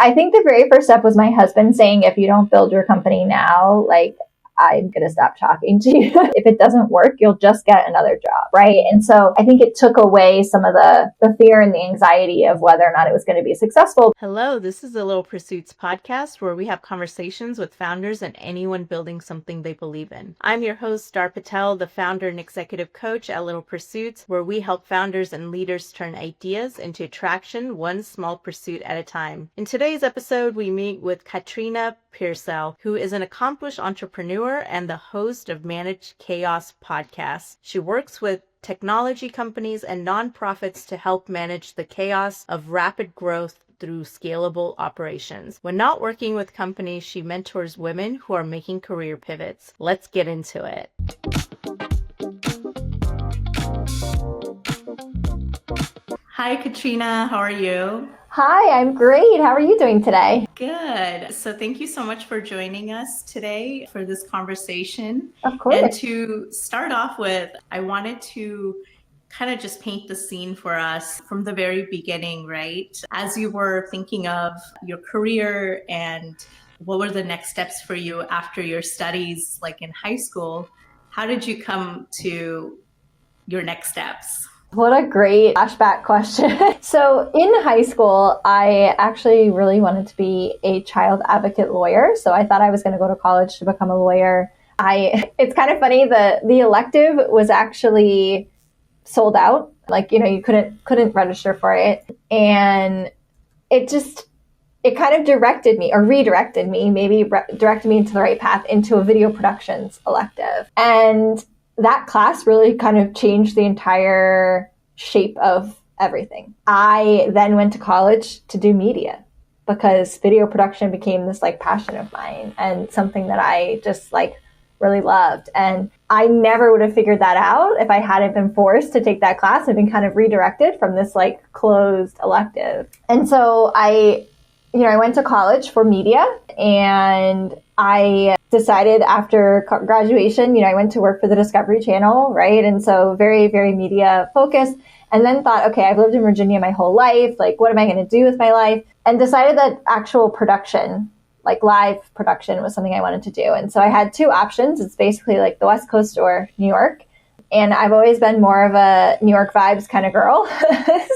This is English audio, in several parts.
I think the very first step was my husband saying, if you don't build your company now, like, I'm going to stop talking to you. If it doesn't work, you'll just get another job, right? And so I think it took away some of the fear and the anxiety of whether or not it was going to be successful. Hello, this is the Little Pursuits podcast where we have conversations with founders and anyone building something they believe in. I'm your host, Star Patel, the founder and executive coach at Little Pursuits, where we help founders and leaders turn ideas into traction, one small pursuit at a time. In today's episode, we meet with Katrina Purcell, who is an accomplished entrepreneur and the host of Managed Chaos podcast. She works with technology companies and nonprofits to help manage the chaos of rapid growth through scalable operations. When not working with companies, she mentors women who are making career pivots. Let's get into it. Hi, Katrina. How are you? Hi, I'm great. How are you doing today? Good. So thank you so much for joining us today for this conversation. Of course. And to start off with, I wanted to kind of just paint the scene for us from the very beginning, right? As you were thinking of your career and what were the next steps for you after your studies, like in high school, how did you come to your next steps? What a great flashback question. So in high school, I actually really wanted to be a child advocate lawyer. So I thought I was going to go to college to become a lawyer. It's kind of funny, the elective was actually sold out. Like, you couldn't register for it. And it kind of redirected me into the right path, into a video productions elective. And that class really kind of changed the entire shape of everything. I then went to college to do media because video production became this like passion of mine and something that I just like really loved. And I never would have figured that out if I hadn't been forced to take that class and been kind of redirected from this like closed elective. And so I went to college for media, and I decided after graduation, I went to work for the Discovery Channel, right? And so very, very media focused, and then thought, okay, I've lived in Virginia my whole life. Like, what am I going to do with my life? And decided that actual production, like live production, was something I wanted to do. And so I had two options. It's basically like the West Coast or New York. And I've always been more of a New York vibes kind of girl.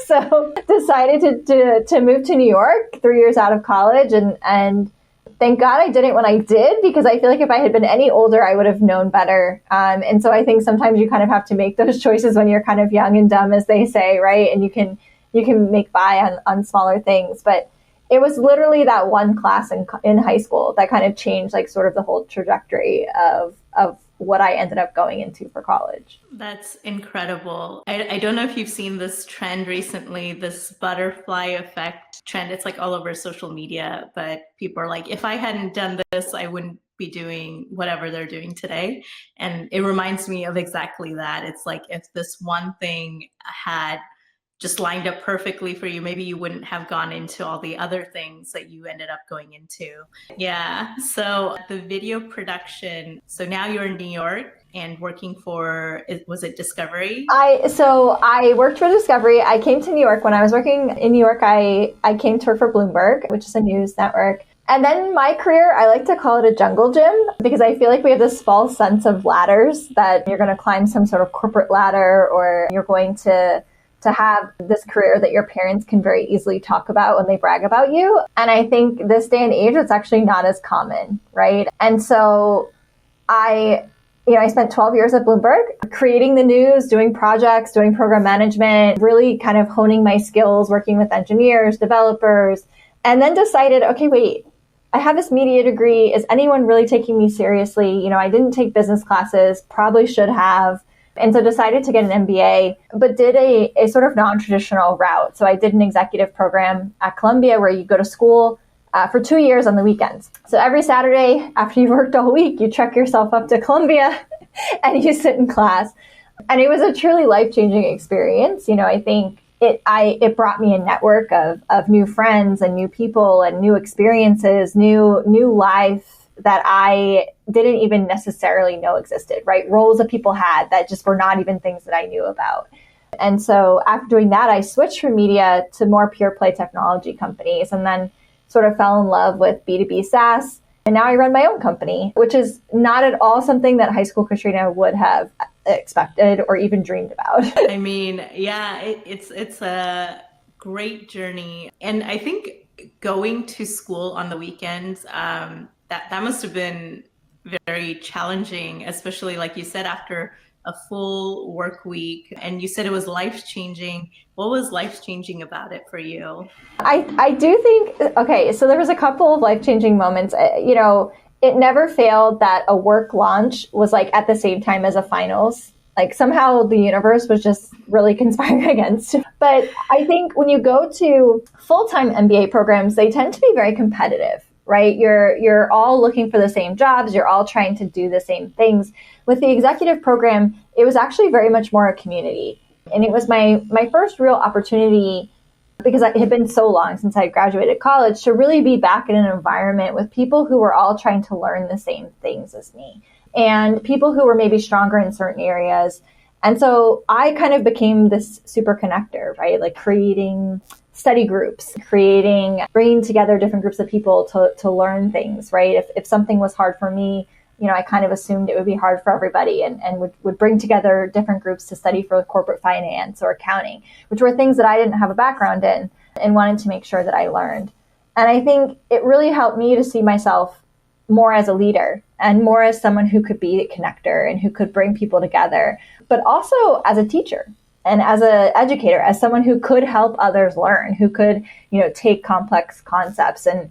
So decided to move to New York 3 years out of college. And thank God I did it when I did, because I feel like if I had been any older, I would have known better. And so I think sometimes you kind of have to make those choices when you're kind of young and dumb, as they say, right? And you can make by on smaller things. But it was literally that one class in high school that kind of changed like sort of the whole trajectory of what I ended up going into for college. That's incredible. I don't know if you've seen this trend recently, this butterfly effect trend. It's like all over social media, but people are like, if I hadn't done this, I wouldn't be doing whatever they're doing today. And it reminds me of exactly that. It's like, if this one thing had just lined up perfectly for you, maybe you wouldn't have gone into all the other things that you ended up going into. Yeah. So the video production, so now you're in New York and working for, was it Discovery? So I worked for Discovery. I came to New York. When I was working in New York, I came to work for Bloomberg, which is a news network. And then my career, I like to call it a jungle gym, because I feel like we have this false sense of ladders, that you're going to climb some sort of corporate ladder, or you're going to have this career that your parents can very easily talk about when they brag about you. And I think this day and age, it's actually not as common, right? And so I spent 12 years at Bloomberg creating the news, doing projects, doing program management, really kind of honing my skills, working with engineers, developers, and then decided, okay, wait, I have this media degree. Is anyone really taking me seriously? I didn't take business classes, probably should have. And so decided to get an MBA, but did a sort of non-traditional route. So I did an executive program at Columbia where you go to school for 2 years on the weekends. So every Saturday after you've worked all week, you trek yourself up to Columbia and you sit in class. And it was a truly life-changing experience. I think it brought me a network of new friends and new people and new experiences, new life that I didn't even necessarily know existed, right? Roles that people had that just were not even things that I knew about. And so after doing that, I switched from media to more pure play technology companies, and then sort of fell in love with B2B SaaS. And now I run my own company, which is not at all something that high school Katrina would have expected or even dreamed about. I mean, yeah, it's a great journey. And I think going to school on the weekends, that must have been very challenging, especially like you said, after a full work week. And you said it was life-changing. What was life-changing about it for you? I do think, okay, so there was a couple of life-changing moments. It never failed that a work launch was like at the same time as a finals. Like somehow the universe was just really conspiring against. But I think when you go to full-time MBA programs, they tend to be very competitive, right? You're all looking for the same jobs. You're all trying to do the same things. With the executive program, it was actually very much more a community. And it was my first real opportunity, because it had been so long since I graduated college, to really be back in an environment with people who were all trying to learn the same things as me, and people who were maybe stronger in certain areas. And so I kind of became this super connector, right? Like creating study groups, bringing together different groups of people to learn things, right? If something was hard for me, I kind of assumed it would be hard for everybody, and would bring together different groups to study for corporate finance or accounting, which were things that I didn't have a background in and wanted to make sure that I learned. And I think it really helped me to see myself more as a leader and more as someone who could be a connector and who could bring people together, but also as a teacher and as an educator, as someone who could help others learn, who could, take complex concepts and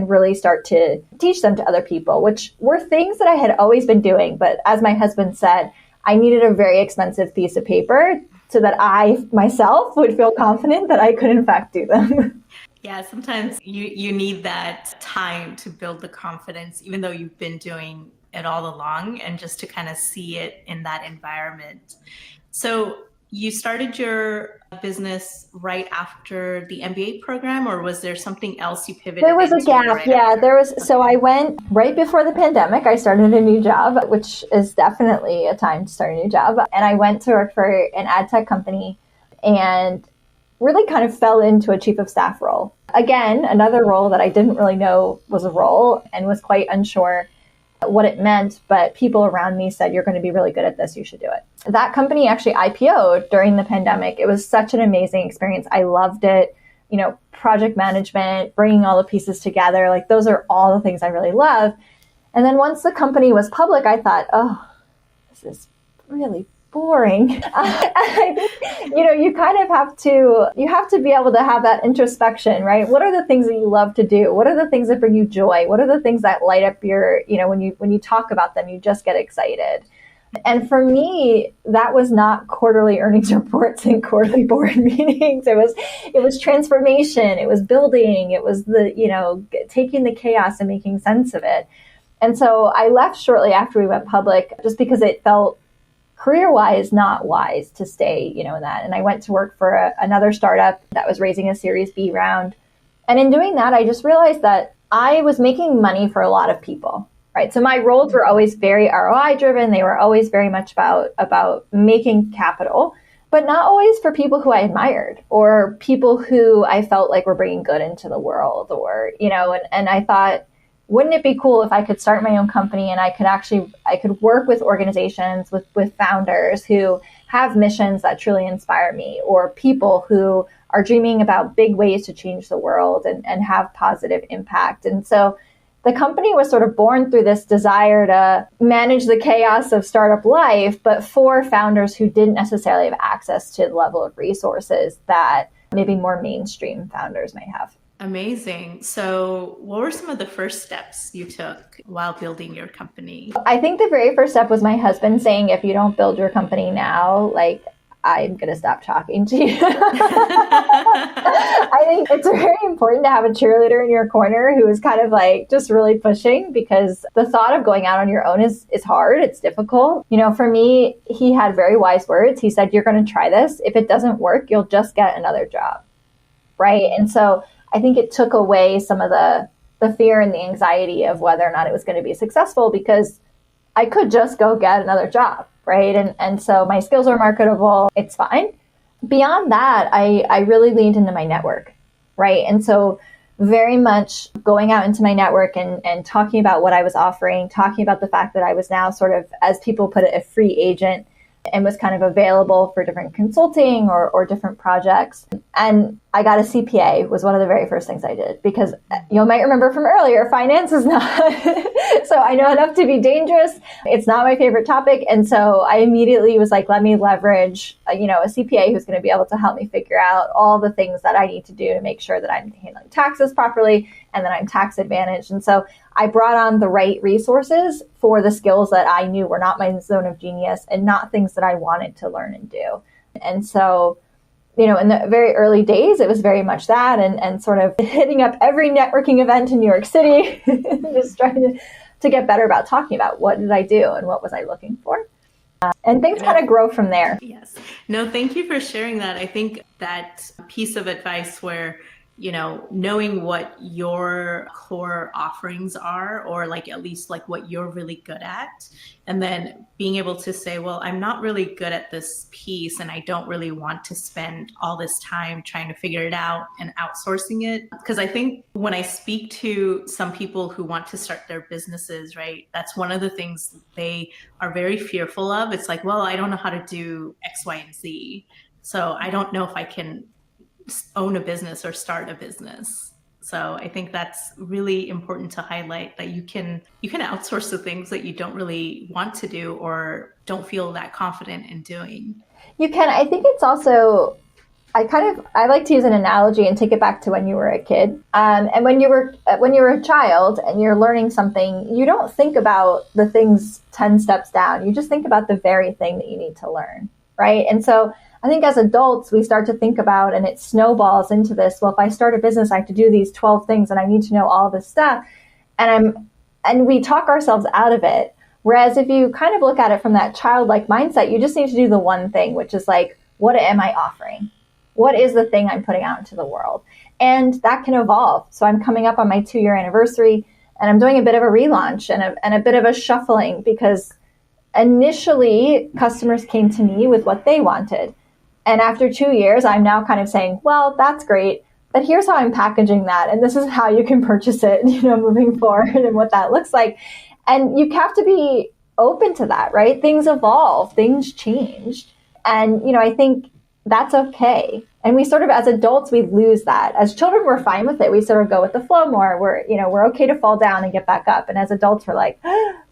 really start to teach them to other people, which were things that I had always been doing. But as my husband said, I needed a very expensive piece of paper so that I myself would feel confident that I could in fact do them. Yeah, sometimes you need that time to build the confidence, even though you've been doing it all along, and just to kind of see it in that environment. So you started your business right after the MBA program, or was there something else you pivoted? There was a gap. There was. Okay. So I went right before the pandemic. I started a new job, which is definitely a time to start a new job. And I went to work for an ad tech company and really kind of fell into a chief of staff role. Again, another role that I didn't really know was a role and was quite unsure what it meant, but people around me said, you're going to be really good at this, you should do it. That company actually IPO'd during the pandemic. It was such an amazing experience. I loved it. Project management, bringing all the pieces together, like those are all the things I really love. And then once the company was public, I thought, oh, this is really boring. I think, you kind of have to be able to have that introspection, right? What are the things that you love to do? What are the things that bring you joy? What are the things that light up your, when you talk about them, you just get excited. And for me, that was not quarterly earnings reports and quarterly board meetings. It was transformation. It was building. It was taking the chaos and making sense of it. And so I left shortly after we went public, just because it felt career-wise not wise to stay, in that. And I went to work for another startup that was raising a Series B round. And in doing that, I just realized that I was making money for a lot of people. Right. So my roles were always very ROI driven. They were always very much about making capital, but not always for people who I admired or people who I felt like were bringing good into the world or, and I thought, wouldn't it be cool if I could start my own company and I could work with organizations, with founders who have missions that truly inspire me, or people who are dreaming about big ways to change the world and have positive impact. And so the company was sort of born through this desire to manage the chaos of startup life, but for founders who didn't necessarily have access to the level of resources that maybe more mainstream founders may have. Amazing. So what were some of the first steps you took while building your company? I think the very first step was my husband saying, if you don't build your company now, I'm going to stop talking to you. I think it's very important to have a cheerleader in your corner who is kind of just really pushing, because the thought of going out on your own is hard. It's difficult. For me, he had very wise words. He said, you're going to try this. If it doesn't work, you'll just get another job. Right. And so I think it took away some of the fear and the anxiety of whether or not it was going to be successful, because I could just go get another job. Right. And so my skills are marketable. It's fine. Beyond that, I really leaned into my network. Right. And so very much going out into my network and talking about what I was offering, talking about the fact that I was now sort of, as people put it, a free agent and was kind of available for different consulting or different projects. And I got a CPA was one of the very first things I did, because you might remember from earlier, finance is not, so I know enough to be dangerous. It's not my favorite topic. And so I immediately was like, let me leverage, a CPA who's going to be able to help me figure out all the things that I need to do to make sure that I'm handling taxes properly and that I'm tax advantaged. And so I brought on the right resources for the skills that I knew were not my zone of genius and not things that I wanted to learn and do. And so, in the very early days, it was very much that and sort of hitting up every networking event in New York City, just trying to get better about talking about what did I do and what was I looking for. And things kind of grow from there. Yes. No, thank you for sharing that. I think that piece of advice where knowing what your core offerings are, or at least what you're really good at, and then being able to say, well, I'm not really good at this piece and I don't really want to spend all this time trying to figure it out and outsourcing it. Because I think when I speak to some people who want to start their businesses, right, that's one of the things they are very fearful of. It's like, well, I don't know how to do X, Y, and Z. So I don't know if I can own a business or start a business. So I think that's really important to highlight, that you can outsource the things that you don't really want to do or don't feel that confident in doing. You can. I think it's also, I like to use an analogy and take it back to when you were a kid. And when you were a child and you're learning something, you don't think about the things 10 steps down. You just think about the very thing that you need to learn, right? And so I think as adults, we start to think about, and it snowballs into this, well, if I start a business, I have to do these 12 things and I need to know all this stuff. And we talk ourselves out of it. Whereas if you kind of look at it from that childlike mindset, you just need to do the one thing, which is what am I offering? What is the thing I'm putting out into the world? And that can evolve. So I'm coming up on my 2-year anniversary and I'm doing a bit of a relaunch and a bit of a shuffling, because initially customers came to me with what they wanted. And after 2 years, I'm now kind of saying, well, that's great, but here's how I'm packaging that. And this is how you can purchase it, moving forward and what that looks like. And you have to be open to that, right? Things evolve, things change. And, I think that's okay. And we sort of, as adults, we lose that. As children, we're fine with it. We sort of go with the flow more. We're okay to fall down and get back up. And as adults, we're like,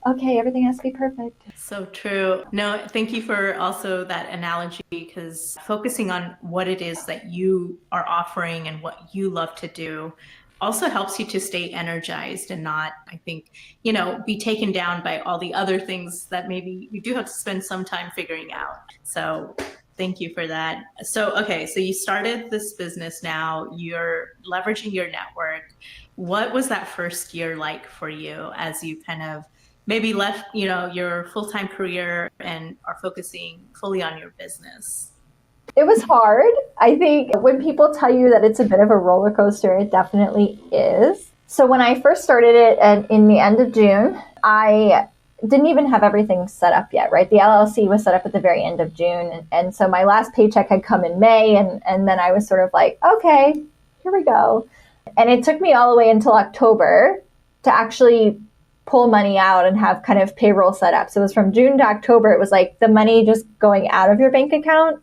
okay, everything has to be perfect. So true. No, thank you for also that analogy, because focusing on what it is that you are offering and what you love to do also helps you to stay energized and not, I think, be taken down by all the other things that maybe you do have to spend some time figuring out. So thank you for that. So, okay, so you started this business now, you're leveraging your network. What was that first year like for you as you kind of maybe left, your full-time career and are focusing fully on your business? It was hard. I think when people tell you that it's a bit of a roller coaster, it definitely is. So when I first started it in the end of June, I didn't even have everything set up yet, right? The LLC was set up at the very end of June. And so my last paycheck had come in May. And then I was sort of like, okay, here we go. And it took me all the way until October to actually pull money out and have kind of payroll set up. So it was from June to October. It was like the money just going out of your bank account,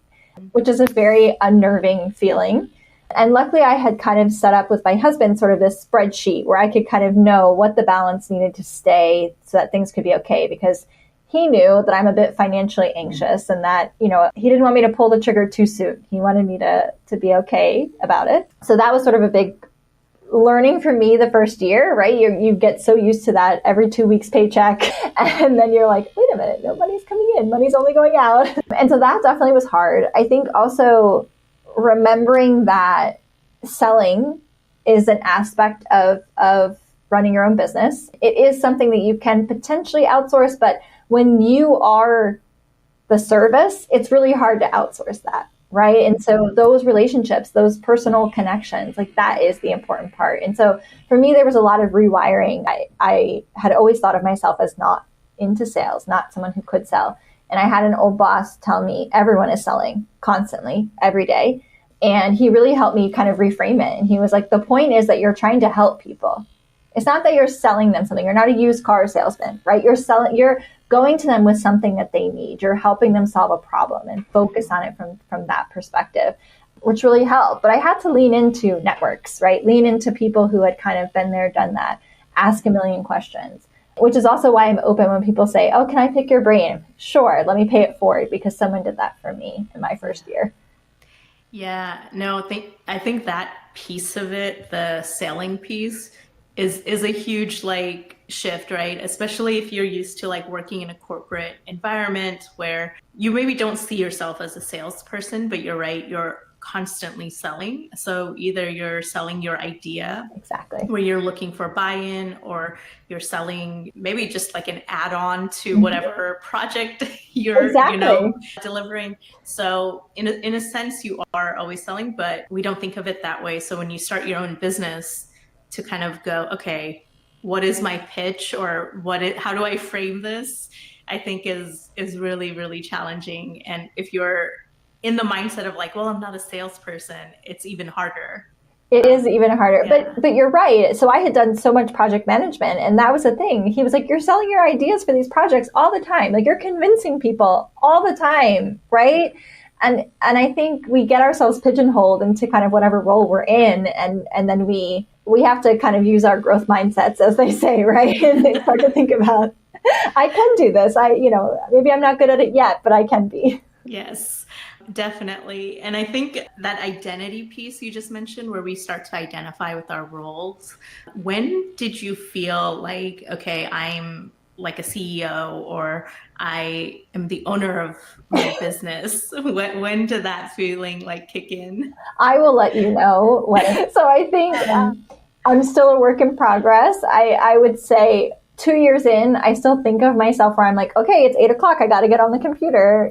which is a very unnerving feeling. And luckily I had kind of set up with my husband sort of this spreadsheet where I could kind of know what the balance needed to stay so that things could be okay, because he knew that I'm a bit financially anxious and that, he didn't want me to pull the trigger too soon. He wanted me to be okay about it. So that was sort of a big learning for me the first year, right? You get so used to that every 2 weeks paycheck. And then you're like, wait a minute, no money's coming in, money's only going out. And so that definitely was hard. I think also remembering that selling is an aspect of running your own business. It is something that you can potentially outsource, but when you are the service, it's really hard to outsource that. Right. And so those relationships, those personal connections, that is the important part. And so for me, there was a lot of rewiring. I had always thought of myself as not into sales, not someone who could sell. And I had an old boss tell me everyone is selling constantly, every day. And he really helped me kind of reframe it. And he was like, the point is that you're trying to help people. It's not that you're selling them something. You're not a used car salesman, right? You're going to them with something that they need. You're helping them solve a problem and focus on it from that perspective, which really helped. But I had to lean into networks, right? Lean into people who had kind of been there, done that, ask a million questions, which is also why I'm open when people say, oh, can I pick your brain? Sure, let me pay it forward, because someone did that for me in my first year. Yeah, no, I think that piece of it, the selling piece, is a huge like shift, right? Especially if you're used to like working in a corporate environment where you maybe don't see yourself as a salesperson, but you're right, you're constantly selling. So either you're selling your idea, exactly, where you're looking for buy-in, or you're selling maybe just like an add-on to whatever project you're delivering. So in a sense, you are always selling, but we don't think of it that way. So when you start your own business, to kind of go, okay, what is my pitch, or how do I frame this? I think is really, really challenging. And if you're in the mindset of like, well, I'm not a salesperson, it's even harder. It is even harder. Yeah. But you're right. So I had done so much project management, and that was the thing. He was like, you're selling your ideas for these projects all the time. Like, you're convincing people all the time, right? And I think we get ourselves pigeonholed into kind of whatever role we're in, and then we have to kind of use our growth mindsets, as they say, right? And start to think about, I can do this. Maybe I'm not good at it yet, but I can be. Yes, definitely. And I think that identity piece you just mentioned, where we start to identify with our roles, when did you feel like, okay, I'm like a CEO, or I am the owner of my business? When did that feeling like kick in? I will let you know when. So I think I'm still a work in progress. I would say 2 years in, I still think of myself where I'm like, okay, it's 8:00. I got to get on the computer,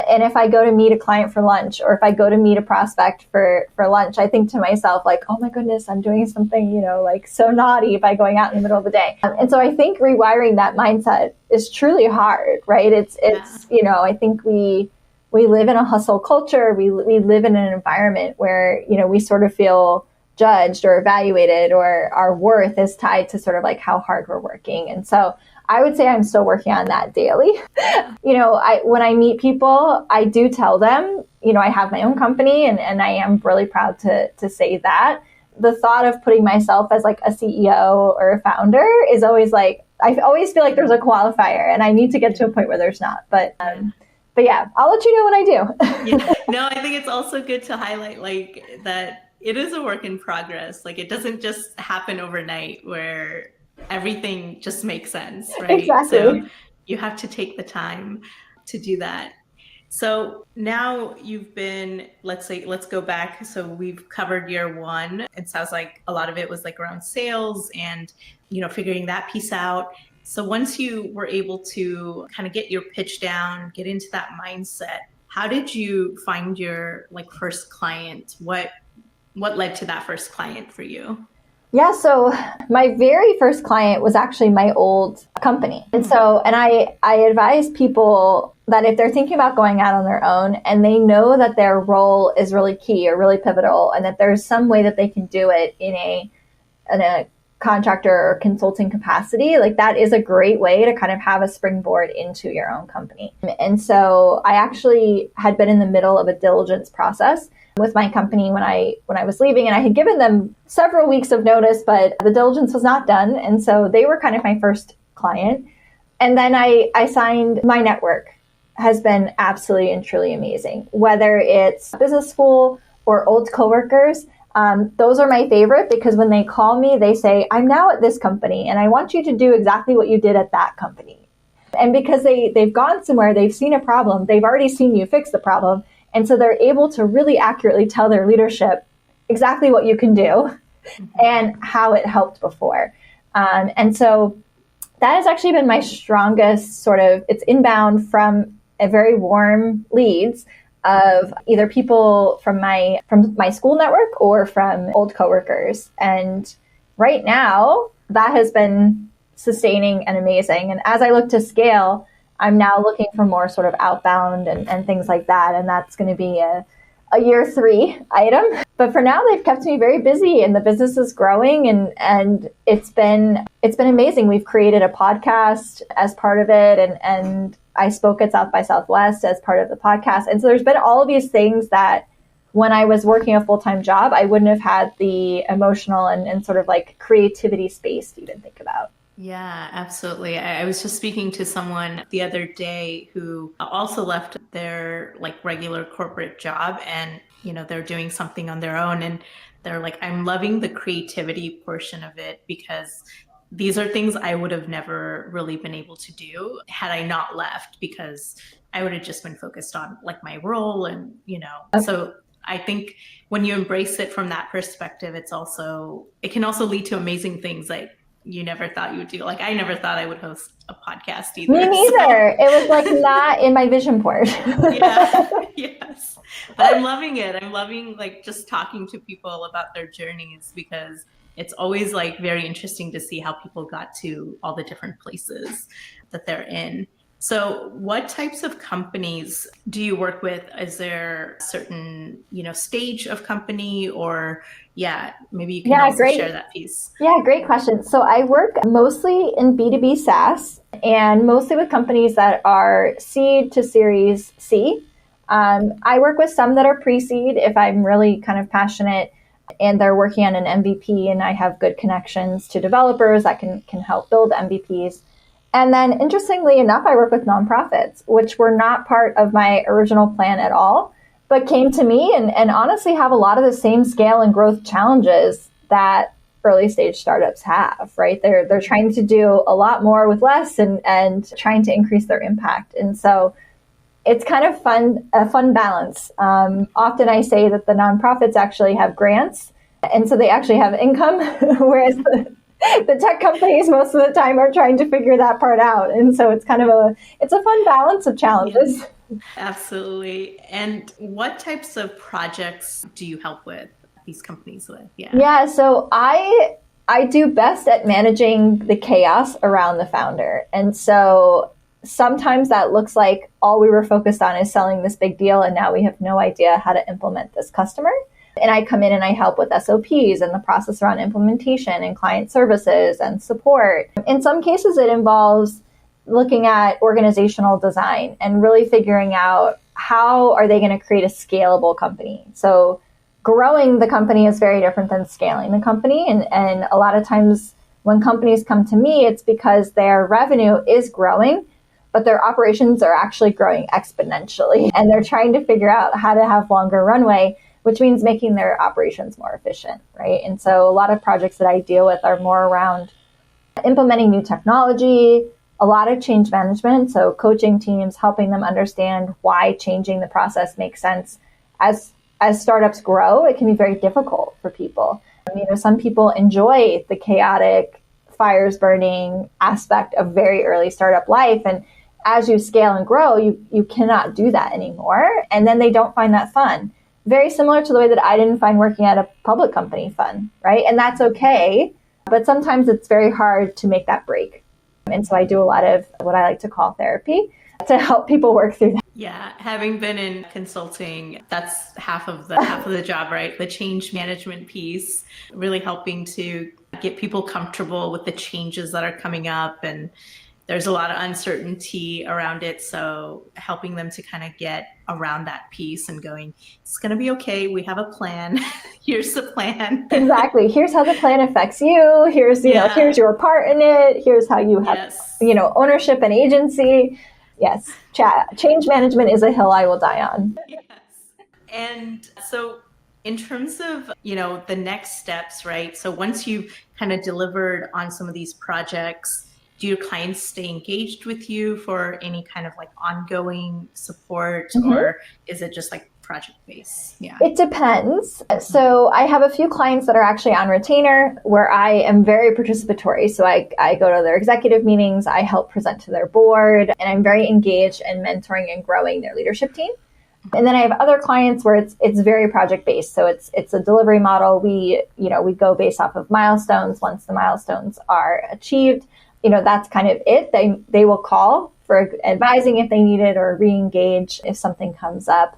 and if I go to meet a client for lunch, or if I go to meet a prospect for lunch, I think to myself like, oh my goodness, I'm doing something, like so naughty by going out in the middle of the day. And so I think rewiring that mindset is truly hard, right? It's I think we live in a hustle culture. We live in an environment where, we sort of feel judged or evaluated, or our worth is tied to sort of like how hard we're working. And so I would say I'm still working on that daily. When I meet people, I do tell them, I have my own company, and I am really proud to say that. The thought of putting myself as like a CEO or a founder is always like, I always feel like there's a qualifier, and I need to get to a point where there's not. But yeah, I'll let you know when I do. Yeah. No, I think it's also good to highlight like that it is a work in progress. Like, it doesn't just happen overnight where everything just makes sense, right? Exactly. So you have to take the time to do that. So now you've been, let's go back. So we've covered year one. It sounds like a lot of it was like around sales and, figuring that piece out. So once you were able to kind of get your pitch down, get into that mindset, how did you find your like first client? What led to that first client for you? Yeah, so my very first client was actually my old company. And I advise people that if they're thinking about going out on their own and they know that their role is really key or really pivotal, and that there's some way that they can do it in a contractor or consulting capacity, like that is a great way to kind of have a springboard into your own company. And so I actually had been in the middle of a diligence process with my company when I was leaving, and I had given them several weeks of notice, but the diligence was not done. And so they were kind of my first client. And then I signed. My network has been absolutely and truly amazing, whether it's business school or old coworkers. Those are my favorite, because when they call me, they say, I'm now at this company and I want you to do exactly what you did at that company. And because they've gone somewhere, they've seen a problem, they've already seen you fix the problem. And so they're able to really accurately tell their leadership exactly what you can do and how it helped before. And so that has actually been my strongest sort of, it's inbound from a very warm leads of either people from my school network or from old coworkers. And right now that has been sustaining and amazing. And as I look to scale, I'm now looking for more sort of outbound and things like that. And that's going to be a a year 3 item. But for now, they've kept me very busy and the business is growing and it's been amazing. We've created a podcast as part of it and I spoke at South by Southwest as part of the podcast. And so there's been all of these things that when I was working a full-time job, I wouldn't have had the emotional and sort of like creativity space to even think about. Yeah, absolutely. I was just speaking to someone the other day who also left their like regular corporate job and, they're doing something on their own. And they're like, I'm loving the creativity portion of it because these are things I would have never really been able to do had I not left because I would have just been focused on like my role and, so I think when you embrace it from that perspective, it can also lead to amazing things like you never thought you would do. Like I never thought I would host a podcast either. Me neither. So. It was like not in my vision board. Yeah. Yes. But I'm loving it. I'm loving like just talking to people about their journeys because it's always like very interesting to see how people got to all the different places that they're in. So what types of companies do you work with? Is there a certain, stage of company or maybe you can also share that piece. Yeah, great question. So I work mostly in B2B SaaS and mostly with companies that are seed to Series C. I work with some that are pre-seed if I'm really kind of passionate and they're working on an MVP and I have good connections to developers that can help build MVPs. And then interestingly enough, I work with nonprofits, which were not part of my original plan at all, but came to me and honestly have a lot of the same scale and growth challenges that early stage startups have, right? They're trying to do a lot more with less and trying to increase their impact. And so it's kind of a fun balance. Often I say that the nonprofits actually have grants, and so they actually have income, whereas the tech companies most of the time are trying to figure that part out. And so it's kind of it's a fun balance of challenges. Yeah, absolutely. And what types of projects do you help with these companies with? Yeah. So I do best at managing the chaos around the founder. And so sometimes that looks like all we were focused on is selling this big deal. And now we have no idea how to implement this customer. And I come in and I help with SOPs and the process around implementation and client services and support. In some cases, it involves looking at organizational design and really figuring out how are they going to create a scalable company. So growing the company is very different than scaling the company. And a lot of times when companies come to me, it's because their revenue is growing, but their operations are actually growing exponentially. And they're trying to figure out how to have longer runway, which means making their operations more efficient, right? And so a lot of projects that I deal with are more around implementing new technology, a lot of change management, so coaching teams, helping them understand why changing the process makes sense. As startups grow, it can be very difficult for people. Some people enjoy the chaotic, fires burning aspect of very early startup life, and as you scale and grow, you cannot do that anymore, and then they don't find that fun. Very similar to the way that I didn't find working at a public company fun, right? And that's okay, but sometimes it's very hard to make that break. And so I do a lot of what I like to call therapy to help people work through that. Yeah, having been in consulting, that's half of the job, right? The change management piece, really helping to get people comfortable with the changes that are coming up, and there's a lot of uncertainty around it. So helping them to kind of get around that piece and going, it's going to be okay. We have a plan. Here's the plan. Exactly. Here's how the plan affects you. Here's, here's your part in it. Here's how you have, ownership and agency. Yes. Change management is a hill I will die on. Yes. And so in terms of, the next steps, right? So once you've kind of delivered on some of these projects, do your clients stay engaged with you for any kind of like ongoing support, or is it just like project-based? Yeah. It depends. So I have a few clients that are actually on retainer where I am very participatory. So I go to their executive meetings, I help present to their board, and I'm very engaged in mentoring and growing their leadership team. And then I have other clients where it's very project-based. So it's a delivery model. We go based off of milestones. Once the milestones are achieved, that's kind of it. They will call for advising if they need it or re-engage if something comes up.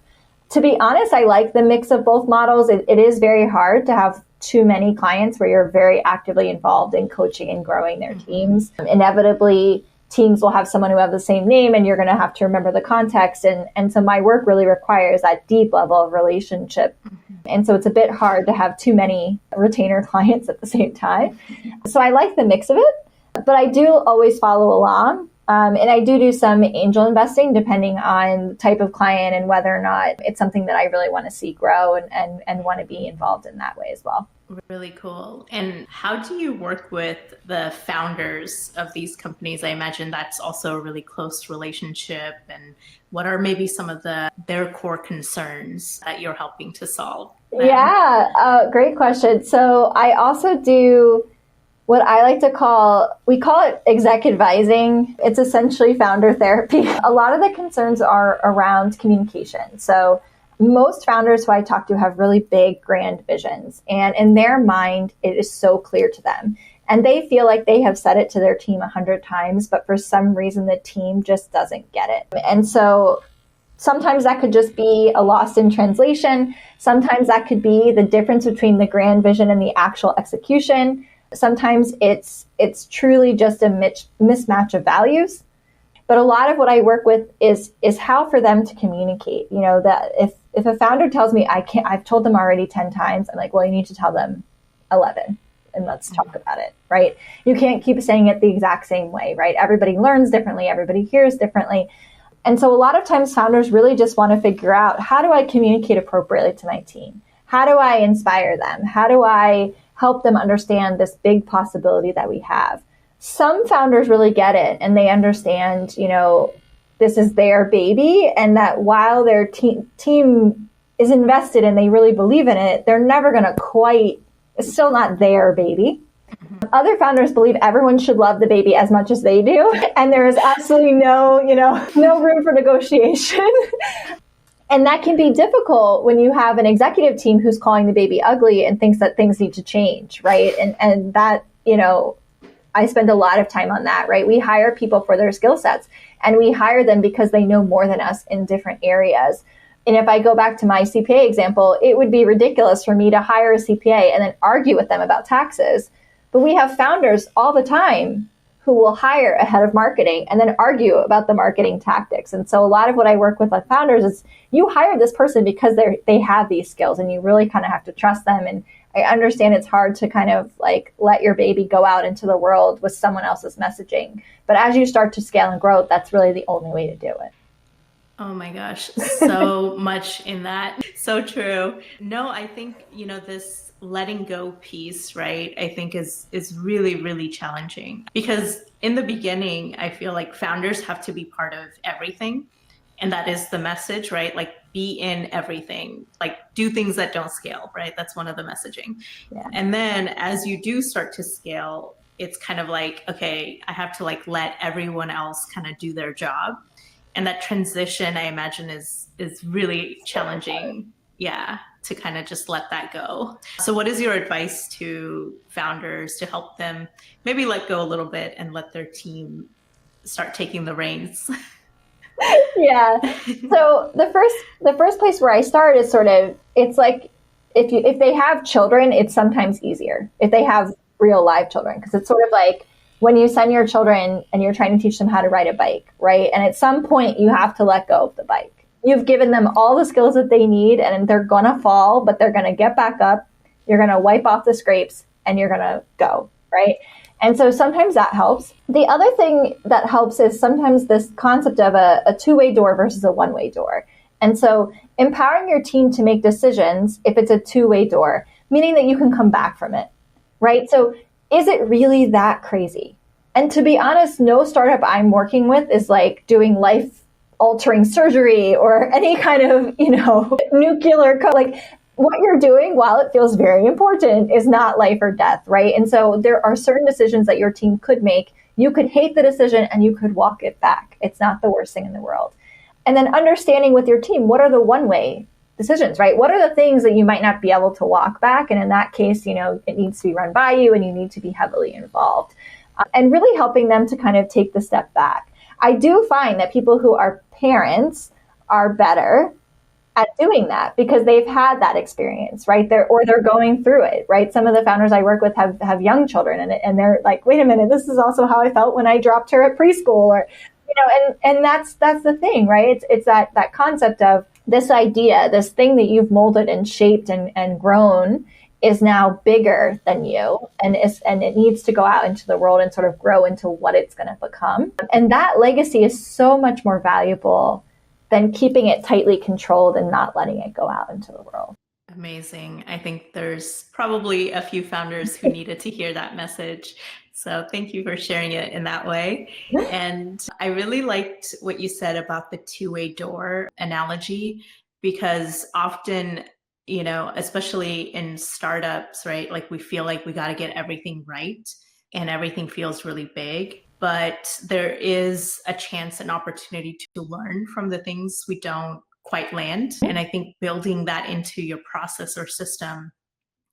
To be honest, I like the mix of both models. It is very hard to have too many clients where you're very actively involved in coaching and growing their teams. Inevitably, teams will have someone who have the same name and you're going to have to remember the context. And so my work really requires that deep level of relationship. And so it's a bit hard to have too many retainer clients at the same time. So I like the mix of it, but I do always follow along. And I do some angel investing depending on the type of client and whether or not it's something that I really want to see grow and want to be involved in that way as well. Really cool. And how do you work with the founders of these companies? I imagine that's also a really close relationship. And what are maybe some of their core concerns that you're helping to solve? Yeah, great question. So I also do what I like to we call it exec advising. It's essentially founder therapy. A lot of the concerns are around communication. So most founders who I talk to have really big, grand visions. And in their mind, it is so clear to them. And they feel like they have said it to their team 100 times, but for some reason, the team just doesn't get it. And so sometimes that could just be a lost in translation. Sometimes that could be the difference between the grand vision and the actual execution. Sometimes it's truly just a mismatch of values. But a lot of what I work with is how for them to communicate. You know, that if a founder tells me I've told them already 10 times, I'm like, well, you need to tell them 11 and let's talk about it, right? You can't keep saying it the exact same way, right? Everybody learns differently. Everybody hears differently. And so a lot of times founders really just want to figure out, how do I communicate appropriately to my team? How do I inspire them? How do I help them understand this big possibility that we have? Some founders really get it and they understand, you know, this is their baby and that while their team is invested and they really believe in it, they're never going to it's still not their baby. Other founders believe everyone should love the baby as much as they do. And there is absolutely no room for negotiation. And that can be difficult when you have an executive team who's calling the baby ugly and thinks that things need to change, right? And that, you know, I spend a lot of time on that, right? We hire people for their skill sets and we hire them because they know more than us in different areas. And if I go back to my CPA example, it would be ridiculous for me to hire a CPA and then argue with them about taxes. But we have founders all the time who will hire a head of marketing and then argue about the marketing tactics. And so a lot of what I work with founders is you hire this person because they have these skills and you really kind of have to trust them. And I understand it's hard to kind of like let your baby go out into the world with someone else's messaging. But as you start to scale and grow, that's really the only way to do it. Oh my gosh, so much in that. So true. No, I think, you know, this letting go piece, right, I think is really, really challenging because in the beginning, I feel like founders have to be part of everything. And that is the message, right? Like be in everything, like do things that don't scale, right? That's one of the messaging. Yeah. And then as you do start to scale, it's kind of like, okay, I have to like let everyone else kind of do their job. And that transition, I imagine, is really challenging, to kind of just let that go. So what is your advice to founders to help them maybe let go a little bit and let their team start taking the reins? Yeah. So the first place where I start is sort of, it's like if they have children, it's sometimes easier if they have real live children, because it's sort of like when you send your children and you're trying to teach them how to ride a bike, right? And at some point you have to let go of the bike. You've given them all the skills that they need and they're going to fall, but they're going to get back up. You're going to wipe off the scrapes and you're going to go, right? And so sometimes that helps. The other thing that helps is sometimes this concept of a two-way door versus a one-way door. And so empowering your team to make decisions if it's a two-way door, meaning that you can come back from it, right? So is it really that crazy? And to be honest, no startup I'm working with is like doing life-altering surgery or any kind of, nuclear, like what you're doing, while it feels very important, is not life or death, right? And so there are certain decisions that your team could make. You could hate the decision and you could walk it back. It's not the worst thing in the world. And then understanding with your team, what are the one-way decisions, right? What are the things that you might not be able to walk back? And in that case, it needs to be run by you and you need to be heavily involved. And really helping them to kind of take the step back. I do find that people who are parents are better at doing that because they've had that experience, right? They're going through it, right? Some of the founders I work with have young children, and they're like, wait a minute, this is also how I felt when I dropped her at preschool, or and that's the thing, right? It's that concept of this idea, this thing that you've molded and shaped and grown is now bigger than you, and it needs to go out into the world and sort of grow into what it's going to become. And that legacy is so much more valuable than keeping it tightly controlled and not letting it go out into the world. Amazing. I think there's probably a few founders who needed to hear that message. So thank you for sharing it in that way. And I really liked what you said about the two-way door analogy, because often, especially in startups, right? Like we feel like we got to get everything right and everything feels really big, but there is a chance and opportunity to learn from the things we don't quite land. And I think building that into your process or system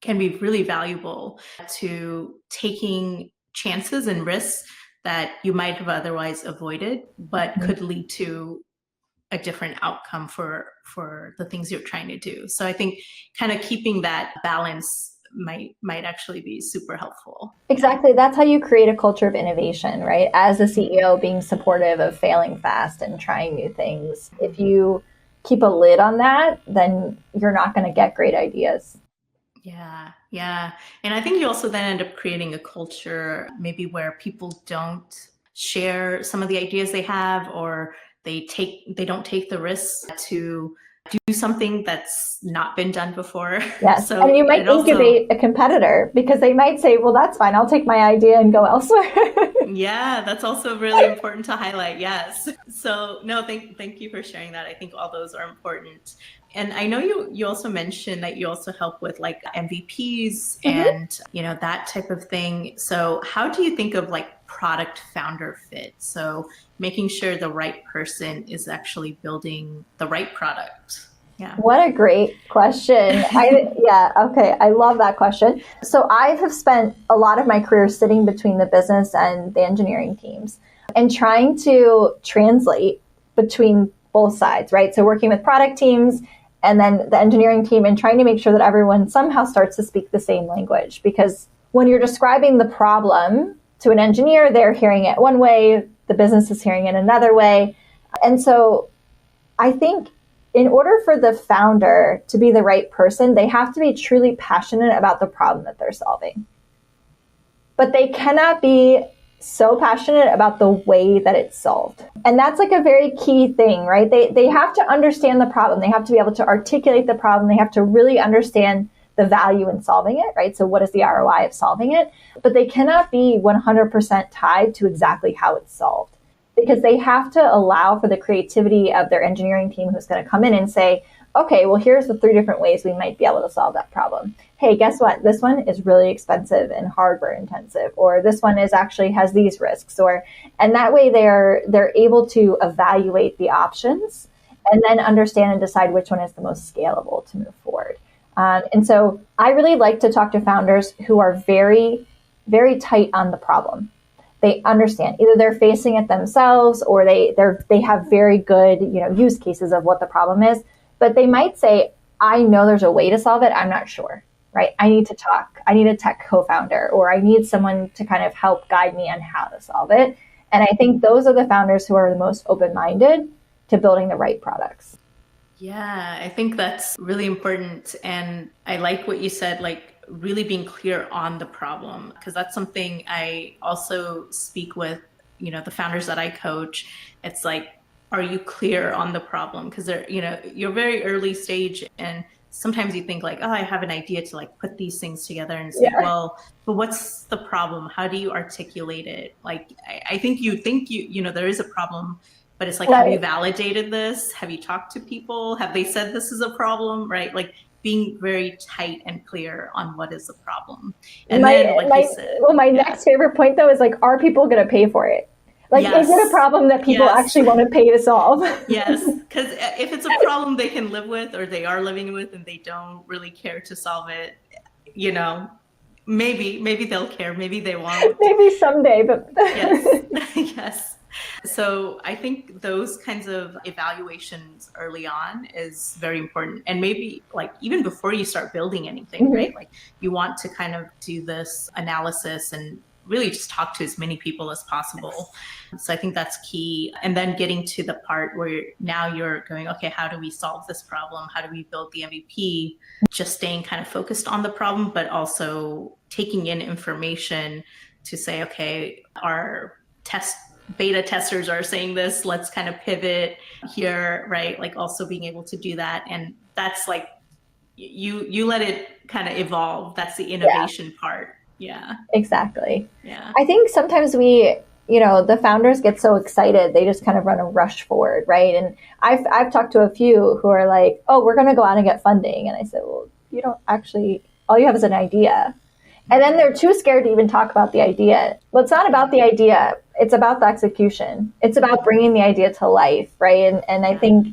can be really valuable to taking chances and risks that you might have otherwise avoided, but could lead to a different outcome for the things you're trying to do. So I think kind of keeping that balance might actually be super helpful. Exactly. That's how you create a culture of innovation, right? As a CEO, being supportive of failing fast and trying new things. If you keep a lid on that, then you're not going to get great ideas. Yeah. And I think you also then end up creating a culture maybe where people don't share some of the ideas they have, or they don't take the risk to do something that's not been done before. Yes. So, and you might incubate a competitor because they might say, well, that's fine. I'll take my idea and go elsewhere. Yeah, that's also really important to highlight. Yes. So no, thank you for sharing that. I think all those are important. And I know you also mentioned that you also help with like MVPs and, that type of thing. So how do you think of like product founder fit? So making sure the right person is actually building the right product. Yeah. What a great question. I love that question. So I have spent a lot of my career sitting between the business and the engineering teams and trying to translate between both sides, right? So working with product teams and then the engineering team and trying to make sure that everyone somehow starts to speak the same language. Because when you're describing the problem to an engineer, they're hearing it one way, the business is hearing it another way. And so I think in order for the founder to be the right person, they have to be truly passionate about the problem that they're solving. But they cannot be so passionate about the way that it's solved. And that's like a very key thing, right? They have to understand the problem. They have to be able to articulate the problem. They have to really understand the value in solving it, right? So what is the ROI of solving it? But they cannot be 100% tied to exactly how it's solved, because they have to allow for the creativity of their engineering team who's going to come in and say, okay, well, here's the 3 different ways we might be able to solve that problem. Hey, guess what? This one is really expensive and hardware intensive, or this one has these risks, and that way they're able to evaluate the options and then understand and decide which one is the most scalable to move forward. And so I really like to talk to founders who are very, very tight on the problem. They understand either they're facing it themselves or they have very good, use cases of what the problem is, but they might say, I know there's a way to solve it. I'm not sure, right? I need to talk. I need a tech co-founder, or I need someone to kind of help guide me on how to solve it. And I think those are the founders who are the most open-minded to building the right products. Yeah, I think that's really important. And I like what you said, like really being clear on the problem, because that's something I also speak with, the founders that I coach. It's like, are you clear on the problem? Because you're very early stage, and sometimes you think like, oh, I have an idea to like put these things together and say, well, but what's the problem? How do you articulate it? Like, I think there is a problem, but it's like, have you validated this? Have you talked to people? Have they said this is a problem, right? Like being very tight and clear on what is the problem. And my next favorite point though is like, are people going to pay for it? Like, is it a problem that people actually want to pay to solve? Yes, because if it's a problem they can live with, or they are living with, and they don't really care to solve it, maybe they'll care, maybe they won't. Maybe someday, but yes. So I think those kinds of evaluations early on is very important. And maybe like even before you start building anything, right? Like you want to kind of do this analysis and really just talk to as many people as possible. So I think that's key. And then getting to the part where now you're going, okay, how do we solve this problem? How do we build the MVP? Just staying kind of focused on the problem, but also taking in information to say, okay, our beta testers are saying this, let's kind of pivot here, right? Like also being able to do that. And that's like, you let it kind of evolve. That's the innovation part. Yeah. Exactly. Yeah. I think sometimes the founders get so excited, they just kind of run a rush forward, right? And I've talked to a few who are like, oh, we're going to go out and get funding. And I said, well, you don't actually, all you have is an idea. And then they're too scared to even talk about the idea. Well, it's not about the idea. It's about the execution. It's about bringing the idea to life, right? And I think,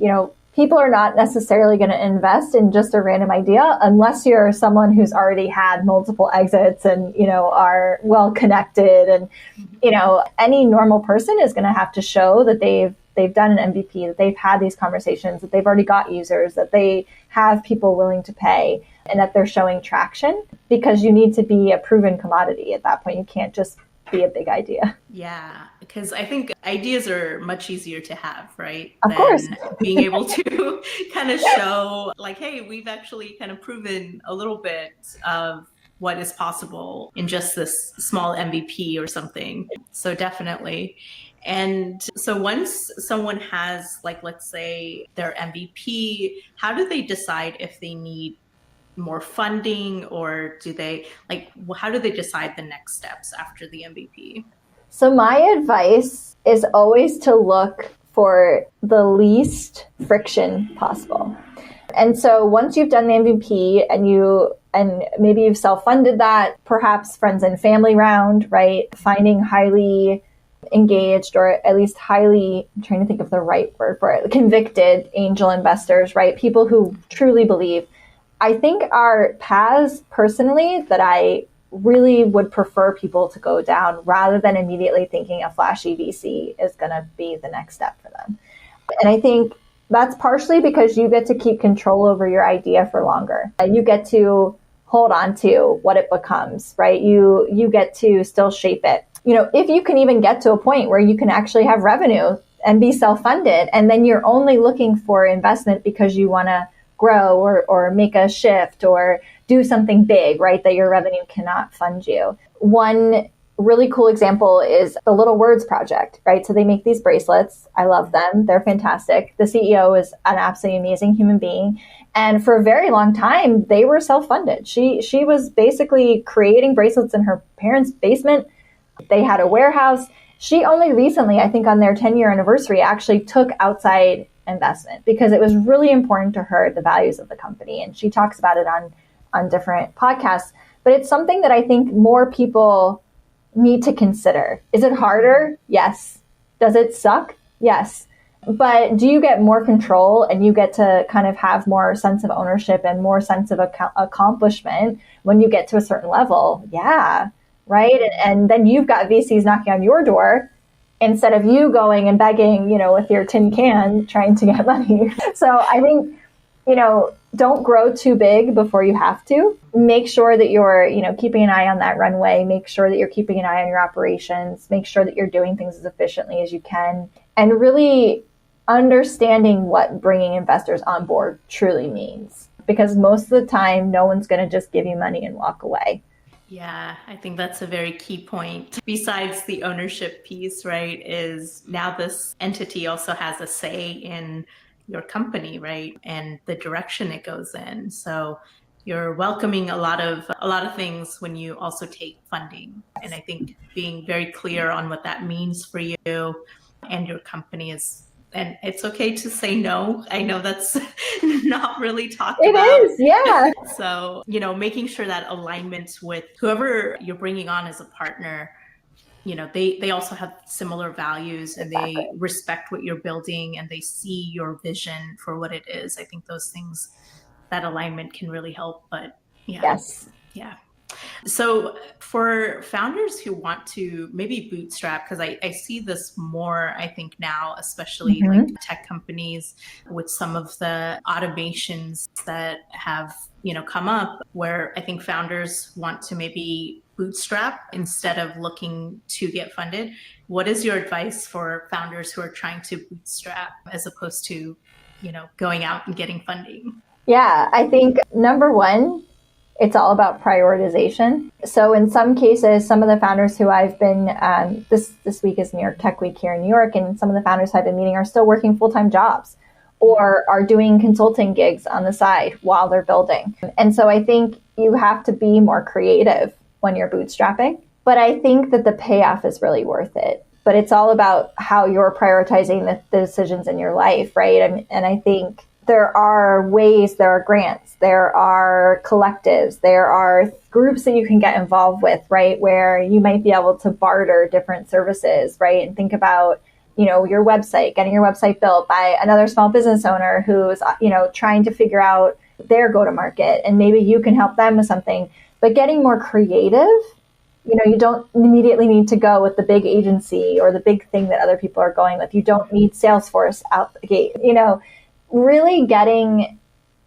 people are not necessarily going to invest in just a random idea unless you're someone who's already had multiple exits and, are well connected. And, any normal person is going to have to show that they've done an MVP, that they've had these conversations, that they've already got users, that they have people willing to pay, and that they're showing traction, because you need to be a proven commodity at that point. You can't just be a big idea. Yeah, because I think ideas are much easier to have, right? Of course. Being able to kind of show like, hey, we've actually kind of proven a little bit of what is possible in just this small MVP or something. So definitely. And so once someone has, like, let's say their MVP, how do they decide if they need more funding, or how do they decide the next steps after the MVP? So my advice is always to look for the least friction possible. And so once you've done the MVP and maybe you've self-funded that, perhaps friends and family round, right? Finding highly engaged, or at least highly, I'm trying to think of the right word for it, convicted angel investors, right? People who truly believe. I think are paths personally that I really would prefer people to go down, rather than immediately thinking a flashy VC is going to be the next step for them. And I think that's partially because you get to keep control over your idea for longer. You get to hold on to what it becomes, right? You get to still shape it. If you can even get to a point where you can actually have revenue and be self-funded, and then you're only looking for investment because you want to grow or make a shift or do something big, right, that your revenue cannot fund you. One really cool example is the Little Words project, right? So they make these bracelets. I love them. They're fantastic. The CEO is an absolutely amazing human being. And for a very long time, they were self-funded. She was basically creating bracelets in her parents' basement. They had a warehouse. She only recently, I think on their 10-year anniversary, actually took outside investment because it was really important to her, the values of the company. And she talks about it on different podcasts. But it's something that I think more people need to consider. Is it harder? Yes. Does it suck? Yes. But do you get more control and you get to kind of have more sense of ownership and more sense of accomplishment when you get to a certain level? Yeah. Right. And then you've got VCs knocking on your door instead of you going and begging, with your tin can trying to get money. So I think, don't grow too big before you have to. Make sure that you're, keeping an eye on that runway. Make sure that you're keeping an eye on your operations. Make sure that you're doing things as efficiently as you can. And really understanding what bringing investors on board truly means. Because most of the time, no one's going to just give you money and walk away. Yeah, I think that's a very key point. Besides the ownership piece, right, is now this entity also has a say in your company, right, and the direction it goes in. So you're welcoming a lot of things when you also take funding. And I think being very clear on what that means for you and your company is. And it's okay to say no. I know that's not really talked about. It is, yeah. So, making sure that alignment with whoever you're bringing on as a partner, they also have similar values and they respect what you're building and they see your vision for what it is. I think those things, that alignment can really help. But yeah. Yes. Yeah. So for founders who want to maybe bootstrap, because I see this more, I think now, especially like tech companies with some of the automations that have, come up where I think founders want to maybe bootstrap instead of looking to get funded. What is your advice for founders who are trying to bootstrap as opposed to, going out and getting funding? Yeah, I think number one, it's all about prioritization. So in some cases, some of the founders who I've been, this week is New York Tech Week here in New York, and some of the founders I've been meeting are still working full-time jobs or are doing consulting gigs on the side while they're building. And so I think you have to be more creative when you're bootstrapping. But I think that the payoff is really worth it. But it's all about how you're prioritizing the decisions in your life, right? And I think there are ways, there are grants, there are collectives, there are groups that you can get involved with, right? Where you might be able to barter different services, right? And think about, your website, getting your website built by another small business owner who's, trying to figure out their go-to-market, and maybe you can help them with something. But getting more creative, you don't immediately need to go with the big agency or the big thing that other people are going with. You don't need Salesforce out the gate, really getting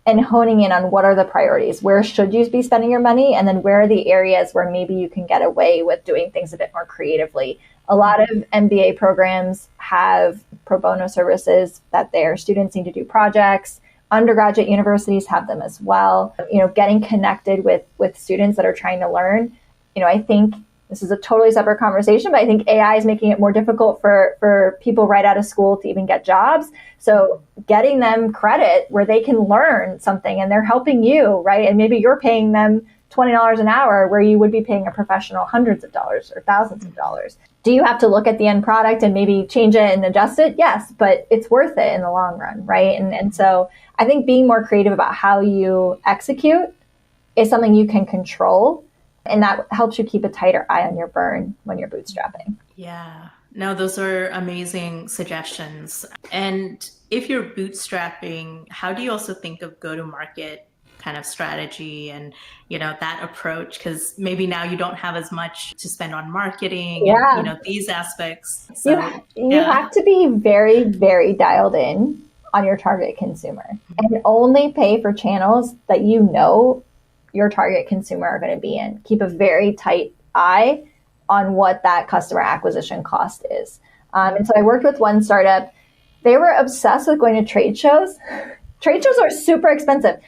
and honing in on what are the priorities. Where should you be spending your money? And then where are the areas where maybe you can get away with doing things a bit more creatively? A lot of MBA programs have pro bono services that their students need to do projects. Undergraduate universities have them as well. Getting connected with students that are trying to learn. I think this is a totally separate conversation, but I think AI is making it more difficult for people right out of school to even get jobs. So getting them credit where they can learn something and they're helping you, right? And maybe you're paying them $20 an hour where you would be paying a professional hundreds of dollars or thousands of dollars. Do you have to look at the end product and maybe change it and adjust it? Yes, but it's worth it in the long run, right? And so I think being more creative about how you execute is something you can control. And that helps you keep a tighter eye on your burn when you're bootstrapping. Yeah. No, those are amazing suggestions. And if you're bootstrapping, how do you also think of go-to-market kind of strategy and, that approach? Because maybe now you don't have as much to spend on marketing and, these aspects. So, you have to be very, very dialed in on your target consumer and only pay for channels that your target consumer are going to be in. Keep a very tight eye on what that customer acquisition cost is. And so I worked with one startup. They were obsessed with going to trade shows. Trade shows are super expensive.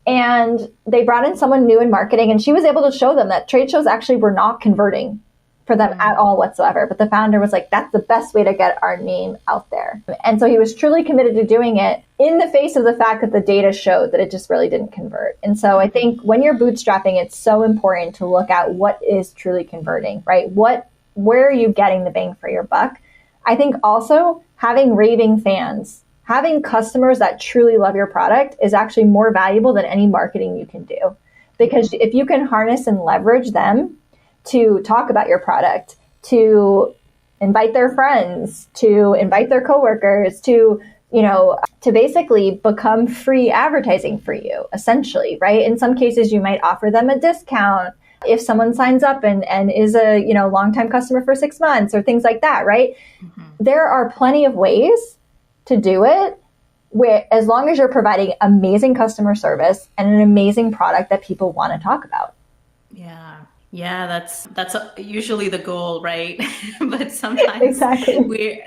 And they brought in someone new in marketing, and she was able to show them that trade shows actually were not converting for them at all whatsoever. But the founder was like, that's the best way to get our name out there. And so he was truly committed to doing it in the face of the fact that the data showed that it just really didn't convert. And so I think when you're bootstrapping, it's so important to look at what is truly converting, right? Where are you getting the bang for your buck? I think also having raving fans, having customers that truly love your product is actually more valuable than any marketing you can do. Because if you can harness and leverage them to talk about your product, to invite their friends, to invite their coworkers, to basically become free advertising for you, essentially, right? In some cases, you might offer them a discount if someone signs up and is a, longtime customer for 6 months or things like that, right? Mm-hmm. There are plenty of ways to do it where, as long as you're providing amazing customer service and an amazing product that people want to talk about. Yeah, that's usually the goal, right? But sometimes exactly.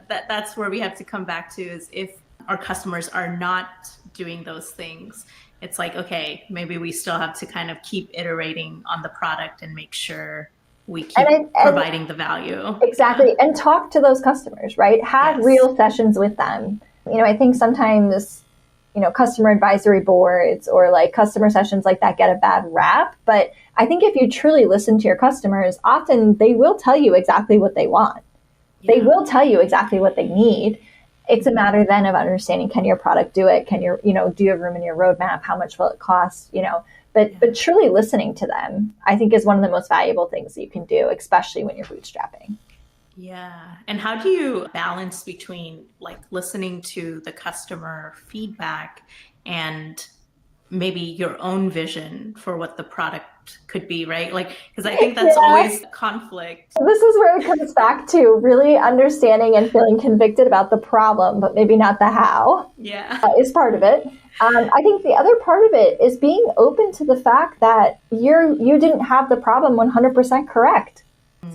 that's where we have to come back to is if our customers are not doing those things, it's like, okay, maybe we still have to kind of keep iterating on the product and make sure we keep providing the value. Exactly. Yeah. And talk to those customers, right? Have real sessions with them. I think sometimes customer advisory boards or like customer sessions like that get a bad rap. But I think if you truly listen to your customers, often they will tell you exactly what they want. Yeah. They will tell you exactly what they need. It's a matter then of understanding, can your product do it? Can your, do you have room in your roadmap? How much will it cost? But truly listening to them, I think is one of the most valuable things that you can do, especially when you're bootstrapping. Yeah. And how do you balance between like listening to the customer feedback and maybe your own vision for what the product could be, right? Like, because I think that's always conflict. This is where it comes back to really understanding and feeling convicted about the problem, but maybe not the how. Is part of it. I think the other part of it is being open to the fact that you didn't have the problem 100% correct.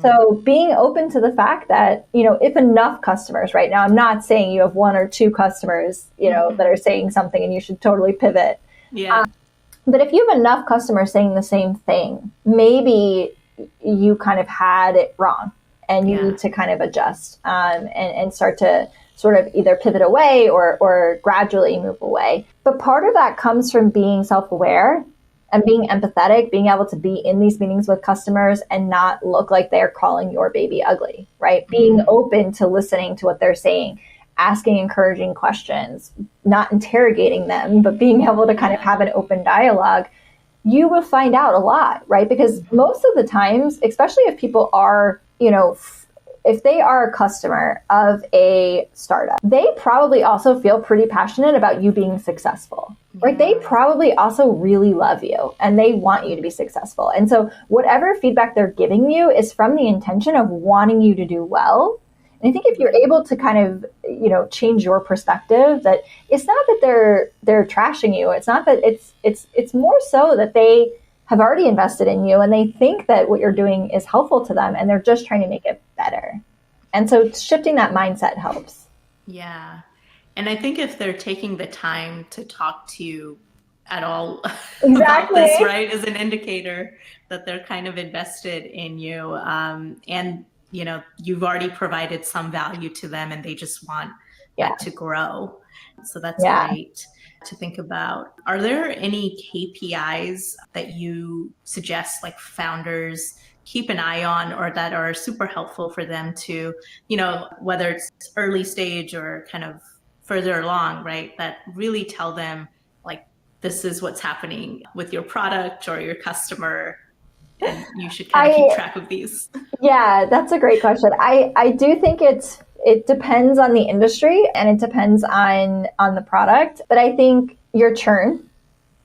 So being open to the fact that, if enough customers right now, I'm not saying you have one or two customers, that are saying something and you should totally pivot. But if you have enough customers saying the same thing, maybe you kind of had it wrong and you need to kind of adjust and start to sort of either pivot away or gradually move away. But part of that comes from being self-aware and being empathetic, being able to be in these meetings with customers and not look like they're calling your baby ugly, right? Being open to listening to what they're saying, asking encouraging questions, not interrogating them, but being able to kind of have an open dialogue, you will find out a lot, right? Because most of the times, especially if people are, if they are a customer of a startup, they probably also feel pretty passionate about you being successful, right? They probably also really love you and they want you to be successful. And so whatever feedback they're giving you is from the intention of wanting you to do well. And I think if you're able to kind of, change your perspective, that it's not that they're trashing you. It's not that it's more so that they have already invested in you and they think that what you're doing is helpful to them and they're just trying to make it better. And so shifting that mindset helps. Yeah. And I think if they're taking the time to talk to you at all about this, right, is an indicator that they're kind of invested in you. And you've already provided some value to them and they just want that to grow. So that's great to think about. Are there any KPIs that you suggest like founders keep an eye on or that are super helpful for them to, whether it's early stage or kind of further along, right, that really tell them like, this is what's happening with your product or your customer? And you should kind of keep track of these. Yeah, that's a great question. I do think it depends on the industry and it depends on the product, but I think your churn,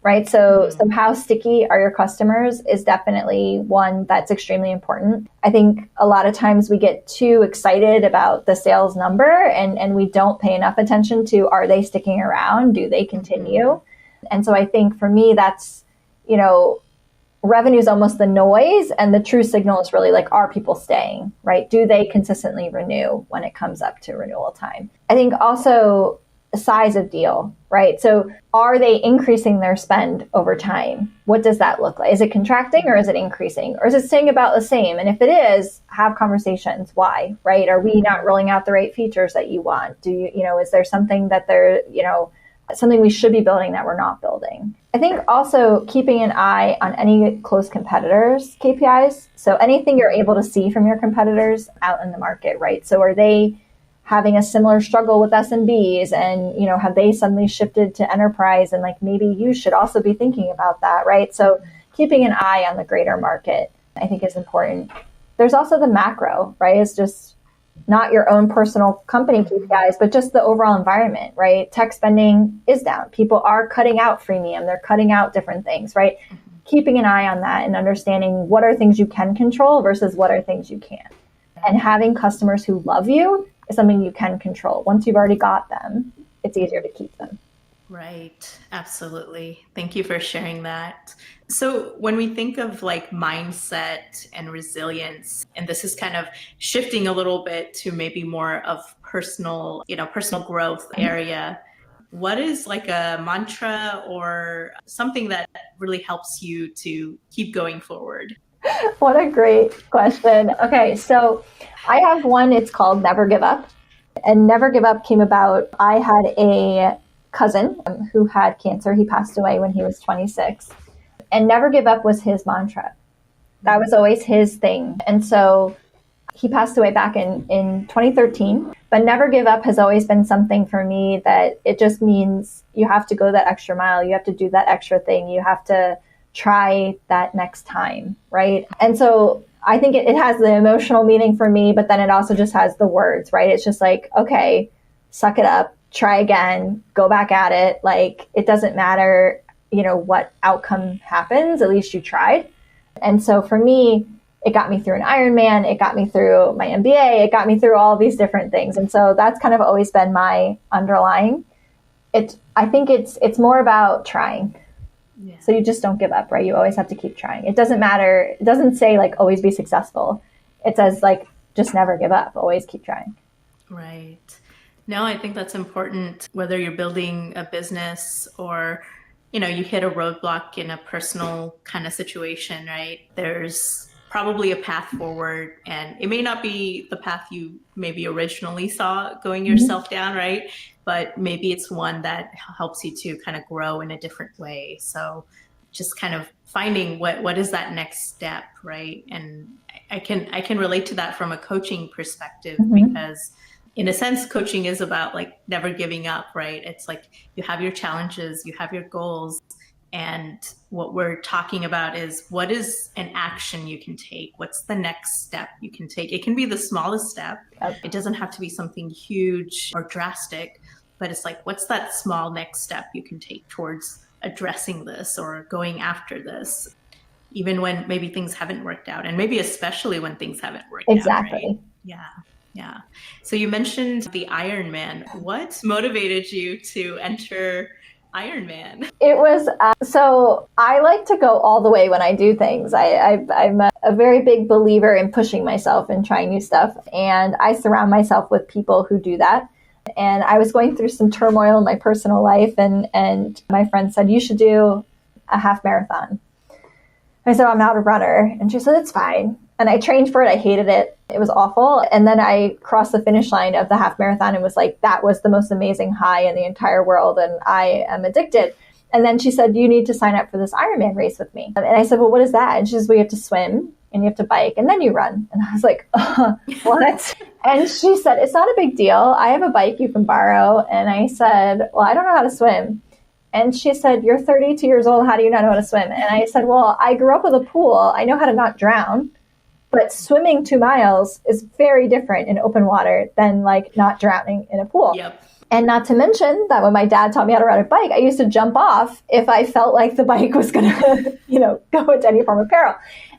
right? So how sticky are your customers is definitely one that's extremely important. I think a lot of times we get too excited about the sales number and we don't pay enough attention to, are they sticking around? Do they continue? And so I think for me, that's, revenue is almost the noise and the true signal is really like, are people staying, right? Do they consistently renew when it comes up to renewal time? I think also the size of deal, right? So are they increasing their spend over time? What does that look like? Is it contracting or is it increasing? Or is it staying about the same? And if it is, have conversations. Why, right? Are we not rolling out the right features that you want? Do you, is there something that they're, something we should be building that we're not building? I think also keeping an eye on any close competitors' KPIs. So anything you're able to see from your competitors out in the market, right? So are they having a similar struggle with SMBs and, have they suddenly shifted to enterprise? And like, maybe you should also be thinking about that, right? So keeping an eye on the greater market, I think is important. There's also the macro, right? It's just not your own personal company KPIs, but just the overall environment, right? Tech spending is down. People are cutting out freemium. They're cutting out different things, right? Keeping an eye on that and understanding what are things you can control versus what are things you can't. And having customers who love you is something you can control. Once you've already got them, it's easier to keep them. Right. Absolutely. Thank you for sharing that. So when we think of like mindset and resilience, and this is kind of shifting a little bit to maybe more of personal growth area, what is like a mantra or something that really helps you to keep going forward? What a great question. Okay, so I have one, it's called Never Give Up. And Never Give Up came about, I had a cousin who had cancer. He passed away when he was 26. And Never Give Up was his mantra. That was always his thing. And so he passed away back in 2013. But Never Give Up has always been something for me that it just means you have to go that extra mile. You have to do that extra thing. You have to try that next time, right? And so I think it has the emotional meaning for me, but then it also just has the words, right? It's just like, okay, suck it up, try again, go back at it. Like, it doesn't matter what outcome happens, at least you tried. And so for me, it got me through an Ironman, it got me through my MBA, it got me through all these different things. And so that's kind of always been my underlying. I think it's more about trying. Yeah. So you just don't give up, right? You always have to keep trying. It doesn't matter. It doesn't say like always be successful. It says like just never give up, always keep trying. Right. No, I think that's important, whether you're building a business or, you hit a roadblock in a personal kind of situation, right? There's probably a path forward, and it may not be the path you maybe originally saw going yourself down, right? But maybe it's one that helps you to kind of grow in a different way. So just kind of finding what is that next step, right? And I can relate to that from a coaching perspective, because in a sense, coaching is about like never giving up, right? It's like you have your challenges, you have your goals, and what we're talking about is what is an action you can take? What's the next step you can take? It can be the smallest step. It doesn't have to be something huge or drastic, but it's like, what's that small next step you can take towards addressing this or going after this, even when maybe things haven't worked out, and maybe especially when things haven't worked out. Exactly. Right? Yeah. So you mentioned the Ironman. What motivated you to enter Ironman? It was, so I like to go all the way when I do things. I'm a very big believer in pushing myself and trying new stuff. And I surround myself with people who do that. And I was going through some turmoil in my personal life. And my friend said, you should do a half marathon. I said, I'm not a runner. And she said, it's fine. And I trained for it. I hated it. It was awful. And then I crossed the finish line of the half marathon and was like, that was the most amazing high in the entire world. And I am addicted. And then she said, you need to sign up for this Ironman race with me. And I said, well, what is that? And she says, well, you have to swim and you have to bike and then you run. And I was like, what? And she said, it's not a big deal. I have a bike you can borrow. And I said, well, I don't know how to swim. And she said, you're 32 years old. How do you not know how to swim? And I said, well, I grew up with a pool. I know how to not drown. But swimming 2 miles is very different in open water than like not drowning in a pool. Yep. And not to mention that when my dad taught me how to ride a bike, I used to jump off if I felt like the bike was going to, go into any form of peril.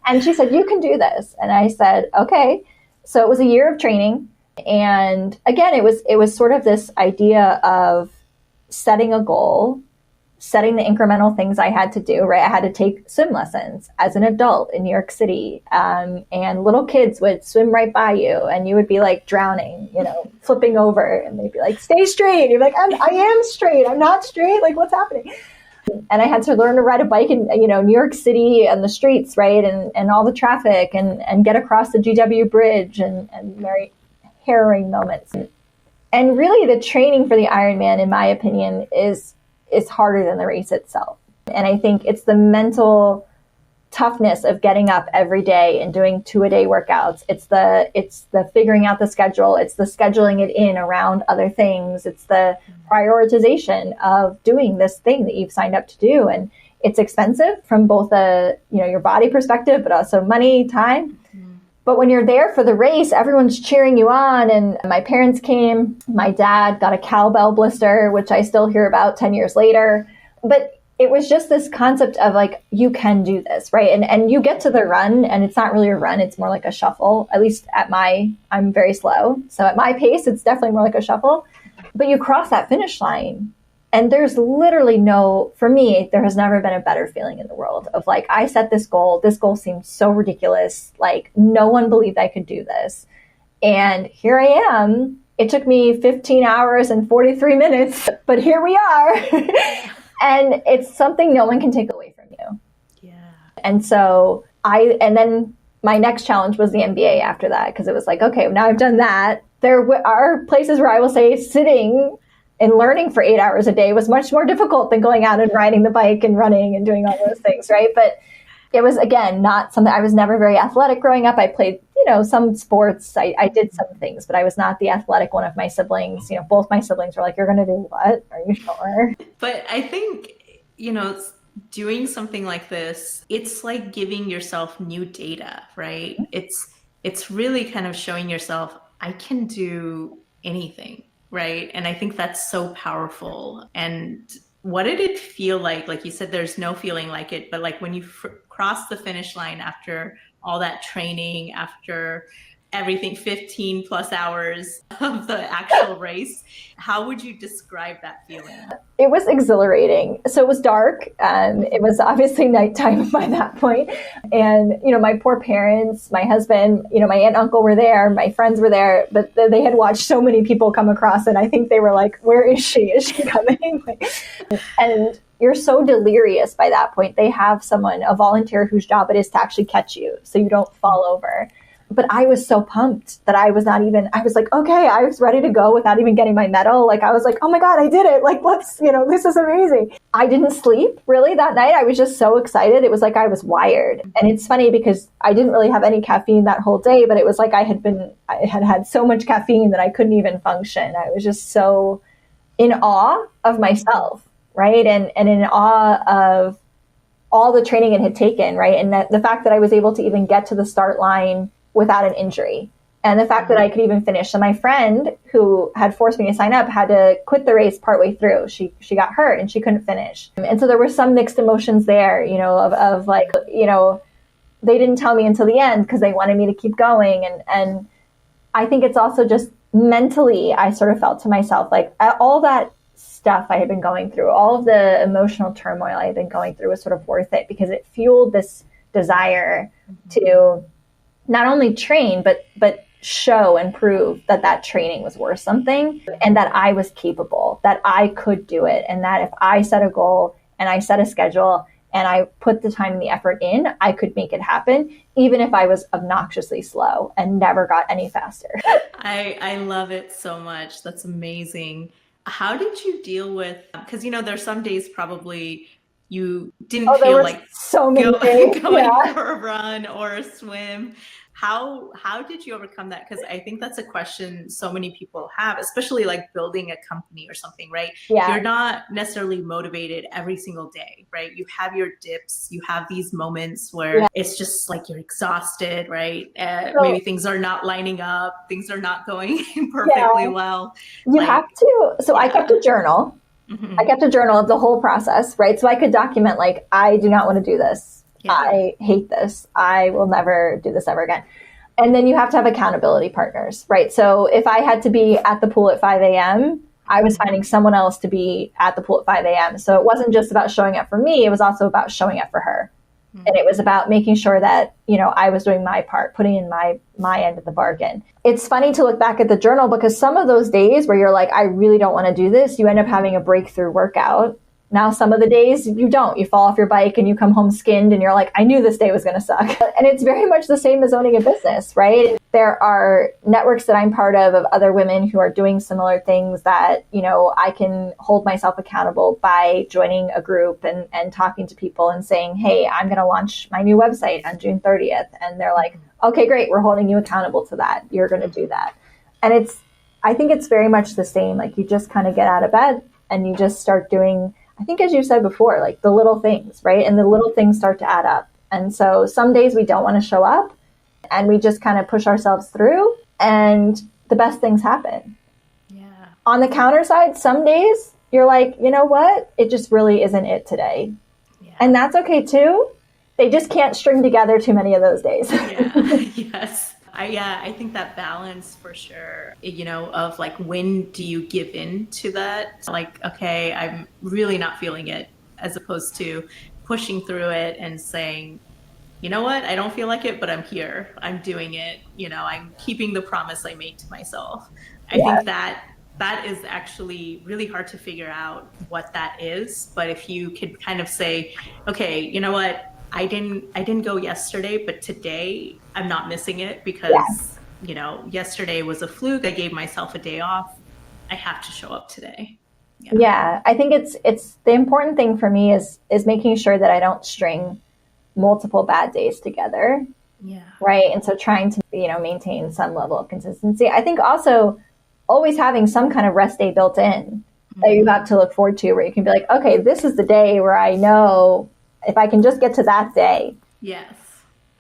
And she said, you can do this. And I said, okay. So it was a year of training. And again, it was sort of this idea of setting a goal, setting the incremental things I had to do, right? I had to take swim lessons as an adult in New York City. And little kids would swim right by you and you would be like drowning, flipping over, and they'd be like, stay straight. And you're like, I am straight. I'm not straight. Like, what's happening? And I had to learn to ride a bike in, New York City and the streets, right? And all the traffic and get across the GW Bridge and very harrowing moments. And really the training for the Ironman, in my opinion, is harder than the race itself. And I think it's the mental toughness of getting up every day and doing 2-a-day workouts. It's the figuring out the schedule. It's the scheduling it in around other things. It's the prioritization of doing this thing that you've signed up to do. And it's expensive from both your body perspective, but also money, time. But when you're there for the race, everyone's cheering you on. And my parents came. My dad got a cowbell blister, which I still hear about 10 years later. But it was just this concept of like, you can do this, right? And you get to the run and it's not really a run. It's more like a shuffle. At least I'm very slow. So at my pace, it's definitely more like a shuffle. But you cross that finish line. And there's literally for me, there has never been a better feeling in the world of like, I set this goal. This goal seemed so ridiculous. Like no one believed I could do this. And here I am. It took me 15 hours and 43 minutes, but here we are. And it's something no one can take away from you. Yeah. And so and then my next challenge was the MBA after that, because it was like, okay, now I've done that. There are places where I will say sitting and learning for 8 hours a day was much more difficult than going out and riding the bike and running and doing all those things, right? But it was, again, not something. I was never very athletic growing up. I played, some sports. I did some things, but I was not the athletic one of my siblings. Both my siblings were like, you're going to do what? Are you sure? But I think, doing something like this, it's like giving yourself new data, right? It's really kind of showing yourself, I can do anything. Right. And I think that's so powerful. And What did it feel like? Like you said, there's no feeling like it, but like when you crossed the finish line after all that training, after everything, 15 plus hours of the actual race, how would you describe that feeling? It was exhilarating. So it was dark. It was obviously nighttime by that point. And, my poor parents, my husband, my aunt and uncle were there, my friends were there, but they had watched so many people come across, and I think they were like, where is she? Is she coming? And you're so delirious by that point. They have a volunteer whose job it is to actually catch you so you don't fall over. But I was so pumped that I was like, okay, I was ready to go without even getting my medal. Like, I was like, oh my God, I did it. Like, this is amazing. I didn't sleep really that night. I was just so excited. It was like I was wired. And it's funny because I didn't really have any caffeine that whole day, but it was like I had so much caffeine that I couldn't even function. I was just so in awe of myself, right? And in awe of all the training it had taken, right? And that the fact that I was able to even get to the start line without an injury. And the fact that I could even finish. So my friend who had forced me to sign up had to quit the race partway through. She got hurt and she couldn't finish. And so there were some mixed emotions there, of like, they didn't tell me until the end because they wanted me to keep going. And I think it's also just mentally, I sort of felt to myself, like all that stuff I had been going through, all of the emotional turmoil I had been going through was sort of worth it because it fueled this desire to not only train, but show and prove that training was worth something and that I was capable, that I could do it. And that if I set a goal and I set a schedule and I put the time and the effort in, I could make it happen, even if I was obnoxiously slow and never got any faster. I love it so much. That's amazing. How did you deal with, because, there's some days probably you didn't feel like so many days. Going for a run or a swim. How did you overcome that? Because I think that's a question so many people have, especially like building a company or something, right? Yeah. You're not necessarily motivated every single day, right? You have your dips, you have these moments where it's just like you're exhausted, right? Maybe things are not lining up, things are not going perfectly well. You have to. So I kept a journal. Mm-hmm. I kept a journal of the whole process, right? So I could document like, I do not want to do this. Yeah. I hate this. I will never do this ever again. And then you have to have accountability partners, right? So if I had to be at the pool at 5 a.m., I was finding someone else to be at the pool at 5 a.m. So it wasn't just about showing up for me. It was also about showing up for her. Mm-hmm. And it was about making sure that, I was doing my part, putting in my end of the bargain. It's funny to look back at the journal because some of those days where you're like, I really don't want to do this, you end up having a breakthrough workout. Now, some of the days you don't. You fall off your bike and you come home skinned and you're like, I knew this day was going to suck. And it's very much the same as owning a business, right? There are networks that I'm part of other women who are doing similar things that, I can hold myself accountable by joining a group and talking to people and saying, hey, I'm going to launch my new website on June 30th. And they're like, okay, great. We're holding you accountable to that. You're going to do that. And I think it's very much the same. Like you just kind of get out of bed and you just start doing, I think, as you said before, like the little things, right? And the little things start to add up. And so some days we don't want to show up and we just kind of push ourselves through and the best things happen. Yeah. On the counter side, some days you're like, you know what? It just really isn't it today. Yeah. And that's okay too. They just can't string together too many of those days. Yeah. Yes. I think that balance for sure, of like, when do you give in to that? Like, okay, I'm really not feeling it, as opposed to pushing through it and saying, you know what, I don't feel like it, but I'm here. I'm doing it. I'm keeping the promise I made to myself. I think that is actually really hard to figure out what that is. But if you could kind of say, okay, you know what, I didn't go yesterday, but today I'm not missing it because, yesterday was a fluke. I gave myself a day off. I have to show up today. Yeah. I think it's the important thing for me is making sure that I don't string multiple bad days together. Yeah. Right. And so trying to, maintain some level of consistency. I think also always having some kind of rest day built in that you have to look forward to, where you can be like, okay, this is the day where I know if I can just get to that day, yes,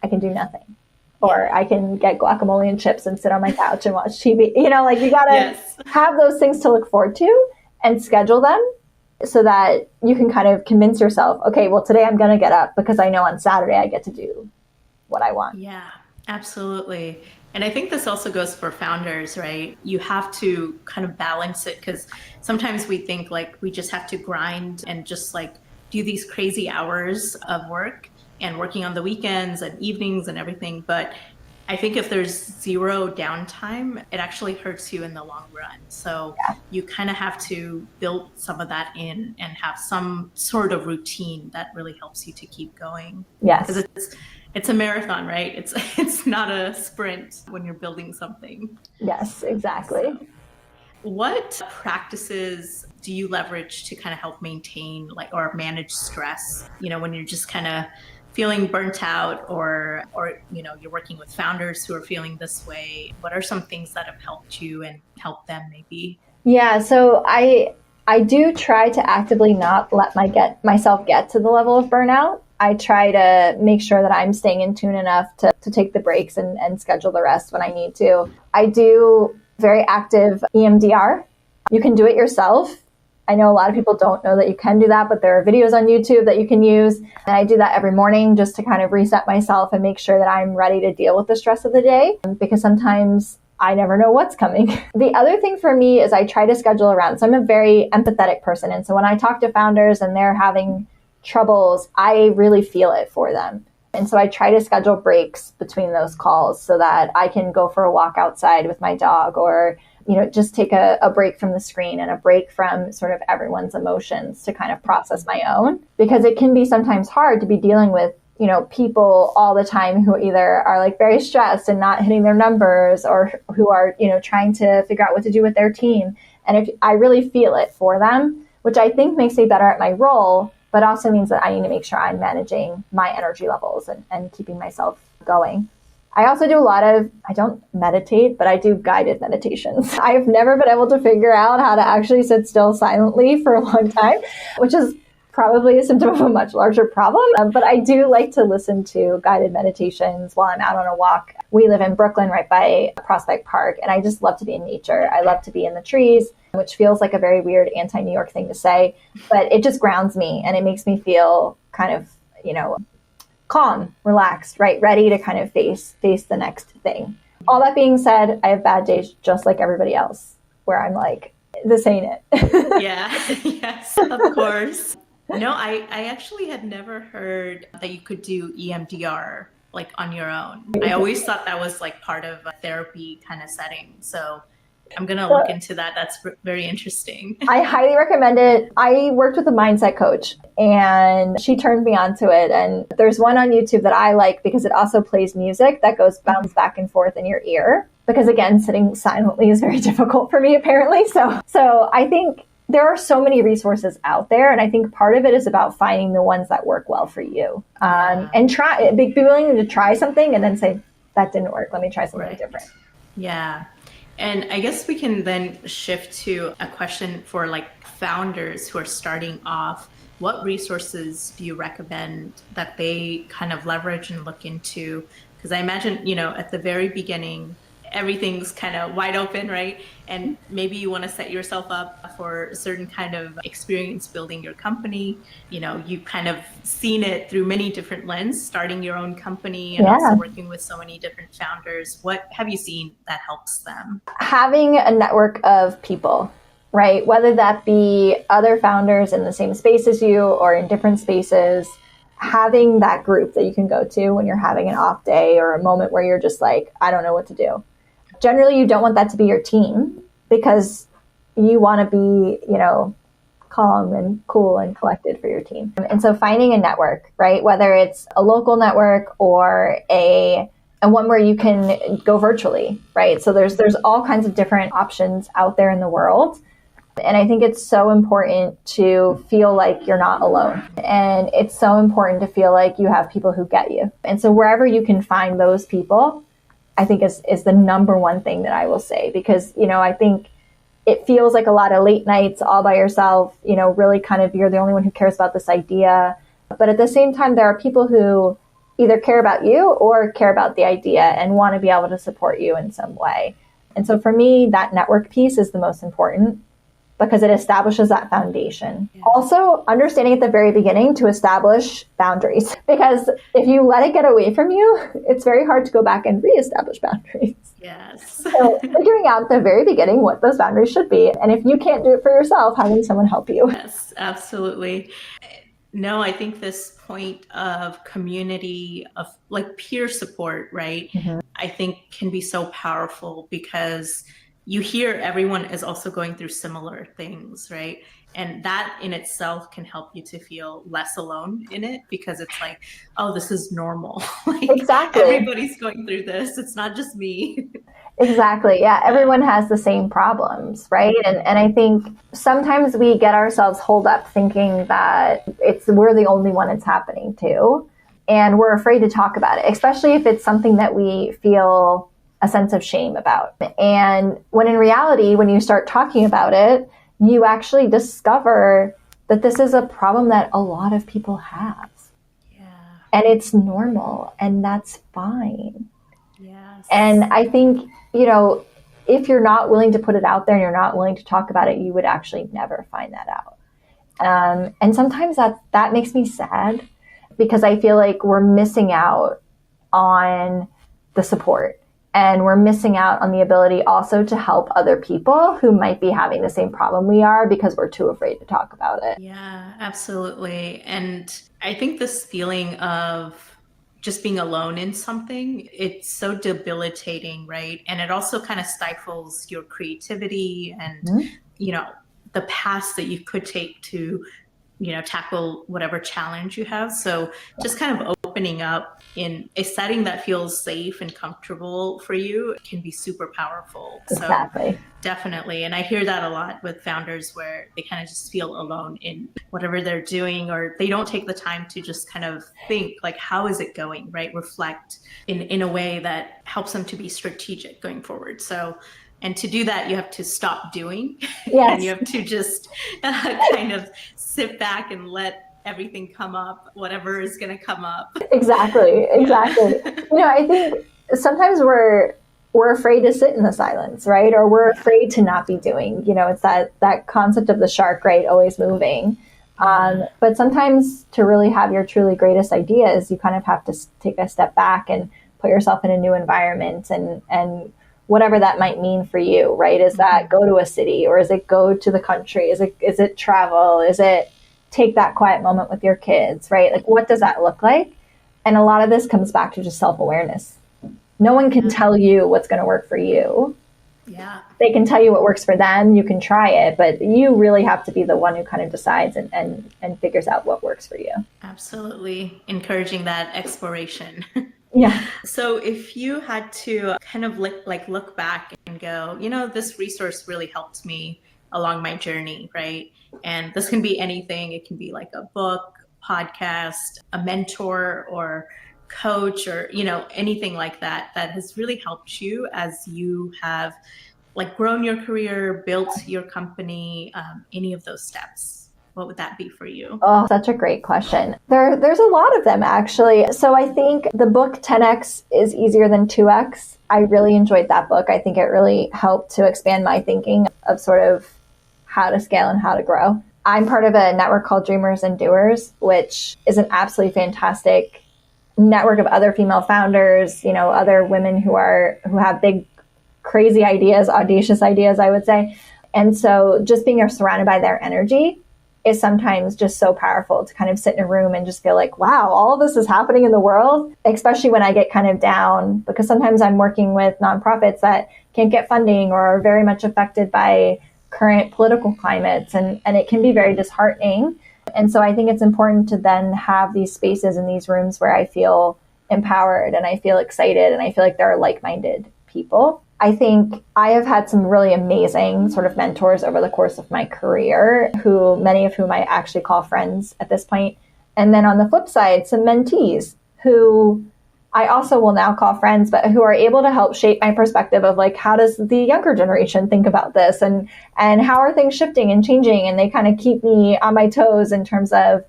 I can do nothing. Or I can get guacamole and chips and sit on my couch and watch TV. You got to have those things to look forward to and schedule them. so that you can kind of convince yourself, okay, well, today I'm going to get up because I know on Saturday I get to do what I want. Yeah, absolutely. And I think this also goes for founders, right? You have to kind of balance it, because sometimes we think like we just have to grind and just like do these crazy hours of work and working on the weekends and evenings and everything. But I think if there's zero downtime, it actually hurts you in the long run. So you kind of have to build some of that in and have some sort of routine that really helps you to keep going. Yes. Because it's a marathon, right? It's not a sprint when you're building something. Yes, exactly. So, what practices do you leverage to kind of help maintain or manage stress, when you're just kind of feeling burnt out, or you're working with founders who are feeling this way? What are some things that have helped you and helped them maybe? Yeah, so I do try to actively not let myself get to the level of burnout. I try to make sure that I'm staying in tune enough to take the breaks and schedule the rest when I need to. I do very active EMDR. You can do it yourself. I know a lot of people don't know that you can do that, but there are videos on YouTube that you can use. And I do that every morning just to kind of reset myself and make sure that I'm ready to deal with the stress of the day, because sometimes I never know what's coming. The other thing for me is I try to schedule around. So I'm a very empathetic person. And so when I talk to founders and they're having troubles, I really feel it for them. And so I try to schedule breaks between those calls so that I can go for a walk outside with my dog, or just take a break from the screen and a break from sort of everyone's emotions to kind of process my own, because it can be sometimes hard to be dealing with, people all the time who either are like very stressed and not hitting their numbers, or who are, trying to figure out what to do with their team. And if I really feel it for them, which I think makes me better at my role, but also means that I need to make sure I'm managing my energy levels and keeping myself going. I also do I don't meditate, but I do guided meditations. I've never been able to figure out how to actually sit still silently for a long time, which is probably a symptom of a much larger problem. But I do like to listen to guided meditations while I'm out on a walk. We live in Brooklyn, right by Prospect Park, and I just love to be in nature. I love to be in the trees, which feels like a very weird anti-New York thing to say, but it just grounds me and it makes me feel kind of, calm, relaxed, right? Ready to kind of face the next thing. All that being said, I have bad days just like everybody else where I'm like, this ain't it. Yeah, yes, of course. No, I actually had never heard that you could do EMDR like on your own. I always thought that was like part of a therapy kind of setting. So I'm going to look into that. That's very interesting. I highly recommend it. I worked with a mindset coach and she turned me onto it. And there's one on YouTube that I like because it also plays music that goes bounce back and forth in your ear. Because again, sitting silently is very difficult for me, apparently. So I think there are so many resources out there. And I think part of it is about finding the ones that work well for you. And be willing to try something and then say, that didn't work. Let me try something different. Yeah. And I guess we can then shift to a question for like founders who are starting off. What resources do you recommend that they kind of leverage and look into? Because I imagine, at the very beginning, everything's kind of wide open, right? And maybe you want to set yourself up for a certain kind of experience building your company. You've kind of seen it through many different lenses, starting your own company and also working with so many different founders. What have you seen that helps them? Having a network of people, right? Whether that be other founders in the same space as you or in different spaces, having that group that you can go to when you're having an off day or a moment where you're just like, I don't know what to do. Generally, you don't want that to be your team because you want to be, calm and cool and collected for your team. And so finding a network, right? Whether it's a local network or a one where you can go virtually, right? So there's all kinds of different options out there in the world. And I think it's so important to feel like you're not alone. And it's so important to feel like you have people who get you. And so wherever you can find those people, I think is the number one thing that I will say, because, I think it feels like a lot of late nights all by yourself, really kind of you're the only one who cares about this idea. But at the same time, there are people who either care about you or care about the idea and want to be able to support you in some way. And so for me, that network piece is the most important. because it establishes that foundation. Yeah. Also, understanding at the very beginning to establish boundaries, because if you let it get away from you, it's very hard to go back and reestablish boundaries. Yes. So figuring out at the very beginning what those boundaries should be. And if you can't do it for yourself, having someone help you. Yes, absolutely. No, I think this point of community, of like peer support, right? Mm-hmm. I think can be so powerful because you hear everyone is also going through similar things, right? And that in itself can help you to feel less alone in it, because it's like, oh, this is normal. Like, Exactly. everybody's going through this. It's not just me. Exactly. Yeah. Everyone has the same problems, right? And I think sometimes we get ourselves holed up thinking that we're the only one it's happening to. And we're afraid to talk about it, especially if it's something that we feel a sense of shame about. And when in reality, when you start talking about it, you actually discover that this is a problem that a lot of people have. Yeah. And it's normal, and that's fine. Yes. And I think, if you're not willing to put it out there and you're not willing to talk about it, you would actually never find that out. And sometimes that makes me sad, because I feel like we're missing out on the support, and we're missing out on the ability also to help other people who might be having the same problem we are, because we're too afraid to talk about it. Yeah, absolutely. And I think this feeling of just being alone in something, it's so debilitating, right? And it also kind of stifles your creativity and, the paths that you could take to, tackle whatever challenge you have. So just kind of opening up in a setting that feels safe and comfortable for you can be super powerful. Exactly. So definitely. And I hear that a lot with founders, where they kind of just feel alone in whatever they're doing, or they don't take the time to just kind of think, like, how is it going, right? Reflect in a way that helps them to be strategic going forward. So, and to do that, you have to stop doing. Yes. And you have to just kind of sit back and let everything come up, whatever is going to come up. Exactly. I think sometimes we're afraid to sit in the silence, right? Or we're afraid to not be doing. It's that concept of the shark, right? Always moving. But sometimes to really have your truly greatest ideas, you kind of have to take a step back and put yourself in a new environment, and whatever that might mean for you, right? Is that go to a city, or is it go to the country? Is it travel? Is it take that quiet moment with your kids, right? Like, what does that look like? And a lot of this comes back to just self-awareness. No one can tell you what's going to work for you. Yeah. They can tell you what works for them. You can try it, but you really have to be the one who kind of decides and figures out what works for you. Absolutely. Encouraging that exploration. Yeah. So if you had to kind of look back and go, this resource really helped me along my journey, right? And this can be anything. It can be like a book, podcast, a mentor, or coach, or, anything like that has really helped you as you have grown your career, built your company, any of those steps. What would that be for you? Oh, such a great question. There's a lot of them, actually. So I think the book 10X is easier than 2X. I really enjoyed that book. I think it really helped to expand my thinking of sort of how to scale and how to grow. I'm part of a network called Dreamers and Doers, which is an absolutely fantastic network of other female founders, other women who have big, crazy ideas, audacious ideas, I would say. And so just being surrounded by their energy is sometimes just so powerful, to kind of sit in a room and just feel like, wow, all of this is happening in the world, especially when I get kind of down, because sometimes I'm working with nonprofits that can't get funding or are very much affected by current political climates, and it can be very disheartening. And so I think it's important to then have these spaces in these rooms where I feel empowered and I feel excited and I feel like there are like-minded people. I think I have had some really amazing sort of mentors over the course of my career, many of whom I actually call friends at this point. And then on the flip side, some mentees who I also will now call friends, but who are able to help shape my perspective of how does the younger generation think about this, and how are things shifting and changing? And they kind of keep me on my toes in terms of,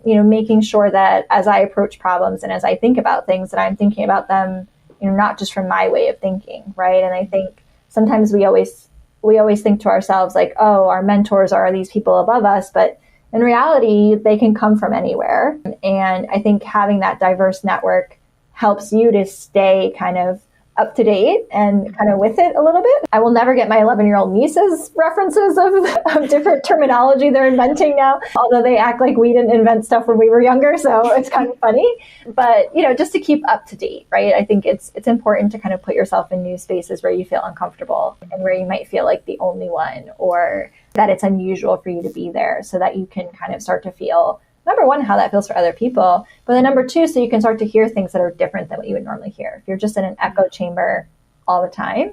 making sure that as I approach problems and as I think about things, that I'm thinking about them, not just from my way of thinking, right? And I think sometimes we always we always think to ourselves like, oh, our mentors are these people above us, but in reality, they can come from anywhere. And I think having that diverse network helps you to stay kind of up to date and kind of with it a little bit. I will never get my 11-year-old niece's references of different terminology they're inventing now, although they act like we didn't invent stuff when we were younger. So it's kind of funny. But, just to keep up to date, right? I think it's important to kind of put yourself in new spaces where you feel uncomfortable and where you might feel like the only one, or that it's unusual for you to be there, so that you can kind of start to feel, number one, how that feels for other people, but then number two, so you can start to hear things that are different than what you would normally hear. If you're just in an echo chamber all the time,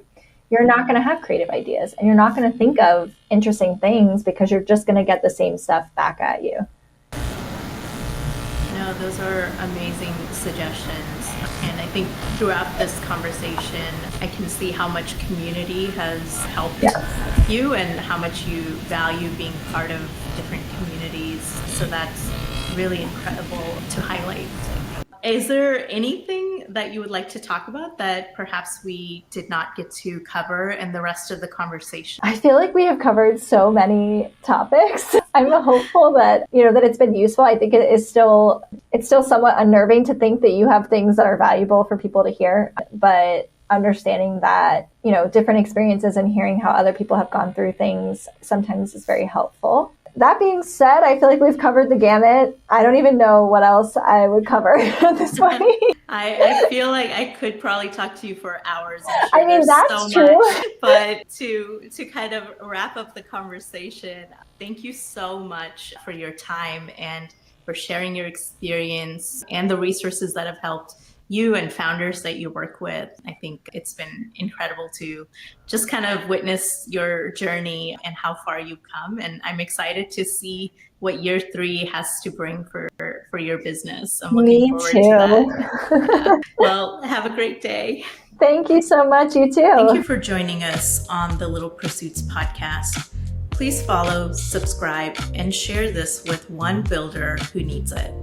you're not going to have creative ideas, and you're not going to think of interesting things because you're just going to get the same stuff back at you. No, those are amazing suggestions. And I think throughout this conversation, I can see how much community has helped you and how much you value being part of different communities. So that's really incredible to highlight. Is there anything that you would like to talk about that perhaps we did not get to cover in the rest of the conversation? I feel like we have covered so many topics. I'm hopeful that, that it's been useful. I think it's still somewhat unnerving to think that you have things that are valuable for people to hear, but understanding that, different experiences and hearing how other people have gone through things sometimes is very helpful. That being said, I feel like we've covered the gamut. I don't even know what else I would cover at this point. I feel like I could probably talk to you for hours. I mean, that's so true. Much. But to kind of wrap up the conversation, thank you so much for your time and for sharing your experience and the resources that have helped you and founders that you work with. I think it's been incredible to just kind of witness your journey and how far you've come. And I'm excited to see what year 3 has to bring for your business. I'm looking forward to that. Well, have a great day. Thank you so much. You too. Thank you for joining us on the Little Pursuits podcast. Please follow, subscribe, and share this with one builder who needs it.